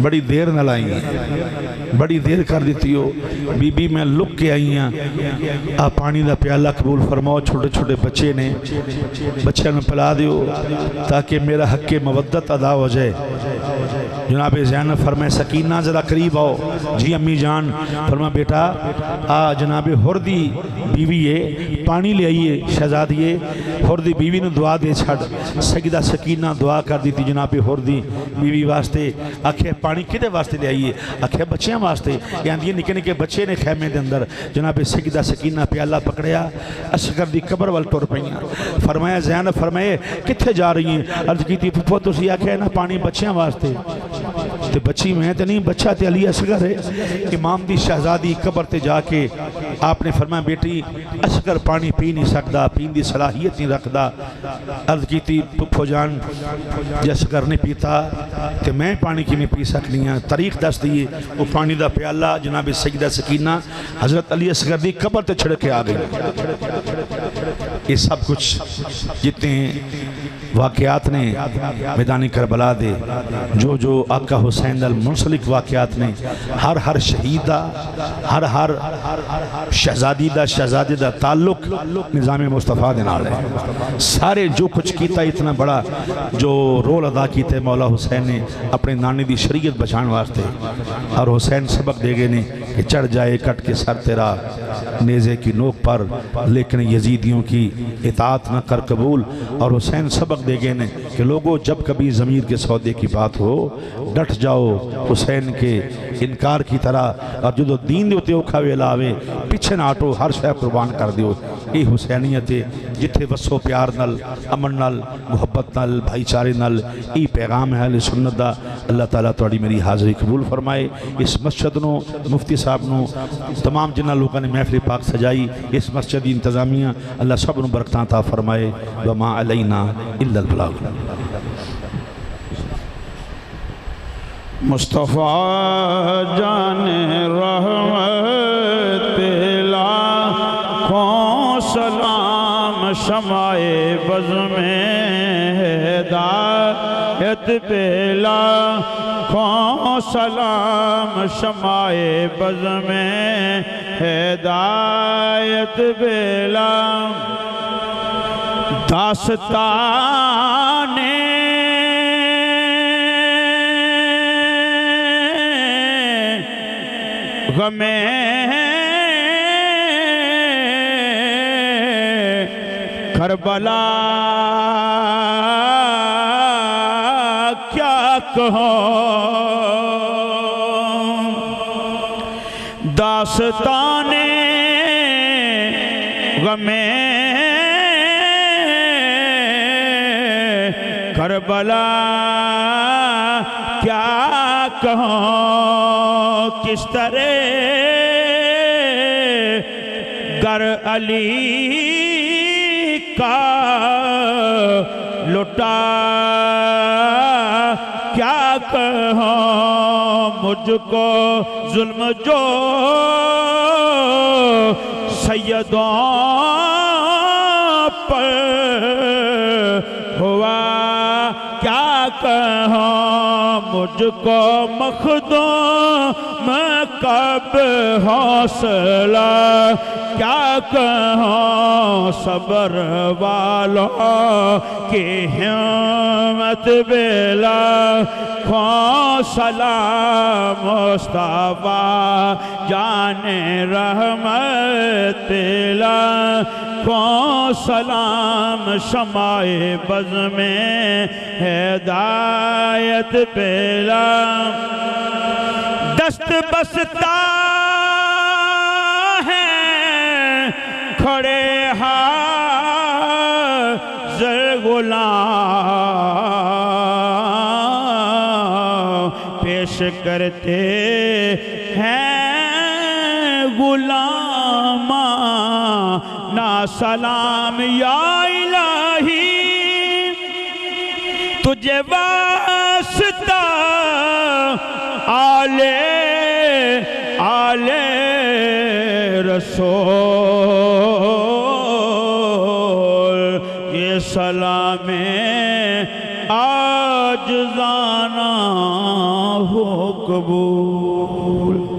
[SPEAKER 1] بڑی دیر نہ لائی ہیں, بڑی دیر کر دیتی ہو. بی بی میں لک کے آئی ہیں. آپ پانی دا پیالہ قبول فرماؤ. چھوٹے چھوٹے بچے نے بچے نے پلا دیو تاکہ میرا حق مودت ادا ہو جائے. جناب زینب فرمائے سکینہ ذرا قریب آؤ. جی امی جان. فرمایا بیٹا جناب حردی بیوی ہے پانی لے آئیے. شہزادیے حردی بیوی نے دعا دے چھڑ. سیدہ سکینہ دعا کر دی تھی جناب حردی بیوی واسطے. آکھے پانی کدے واسطے لے آئیے؟ آکھے بچیاں واسطے. یعنی نکے نکے بچے نے خیمے دے اندر. جناب سیدہ سکینہ پیالہ پکڑیا اصغر دی قبر وال ٹر پئیاں. فرمایا زینب فرمائے کتھے جا رہی ہیں؟ عرض کی تھی پھپھو تسی آکھے نا پانی بچیاں واسطے. تے بچی میں تے نہیں بچہ تے علی اصغر ہے. امام دی شہزادی قبر تے جا کے آپ نے فرمایا بیٹی اصغر پانی پی نہیں سکدا, پین دی صلاحیت نہیں رکھدا. عرض کی تھی پھپھو جان جے اصغر نہیں پیتا تے میں پانی کی میں پی سکنی ہاں. تاریخ دس دیئے وہ پانی دا پیالہ جناب سیدہ سکینہ حضرت علی اصغر دی قبر تے چھڑ کے آ گئی. یہ سب کچھ جتنے واقعات نے میدانی کربلا دے جو آقا حسین دل منسلک واقعات نے ہر شہید دا ہر شہزادی دا شہزادی دا تعلق نظام مصطفیٰ دے نال ہے. سارے جو کچھ کیتا اتنا بڑا جو رول ادا کیتے مولا حسین نے اپنے نانی دی شریعت بچان واسطے. اور حسین سبق دے گئے نے کہ چڑھ جائے کٹ کے سر تیرا نیزے کی نوک پر لیکن یزیدیوں کی اطاعت نہ کر قبول. اور حسین سبق دے گئے نے کہ لوگوں جب کبھی ضمیر کے سودے کی بات ہو ڈٹ جاؤ حسین کے انکار کی طرح اور جدو دین دے اتے اوکھا ویلا آوے پیچھے نہ آٹو ہر شے قربان کر دیو اے حسینیت ہے جتھے وسو پیار نال امن نال محبت نال بھائی چارے نال ای پیغام ہے اہل سنت دا اللہ تعالیٰ توڑی میری حاضری قبول فرمائے اس مسجد نو مفتی صاحب نو تمام جنہ لوگوں نے محفل پاک سجائی اس مسجد انتظامیہ اللہ سب نو برکتاں عطا فرمائے وما علینا الا البلاغ
[SPEAKER 2] مصطفیٰ جان رحمت لاکھوں سلام شمع بز میں ہدایت پہ لاکھوں سلام شمع بز میں ہدایت پہ داستان غم کربلا کیا کہوں داستان غم کربلا کیا کہوں کس طرح گر علی کا لٹا کیا کہوں مجھ کو ظلم جو سیدوں پر ہوا کیا کہوں مجھ کو مخدوم کب حوصلہ کیا کہوں صبر والوں کی ہمت بلا کھوں سلام مصطفیٰ جان رحمت بلا کھوں سلام شمع بز میں ہدایت بلا دست بستا ہے کھڑے حاضر غلام پیش کرتے ہیں غلامان نا سلام یا الہی تجھے واسطہ آل رسول یہ سلام عاجزانہ ہو قبول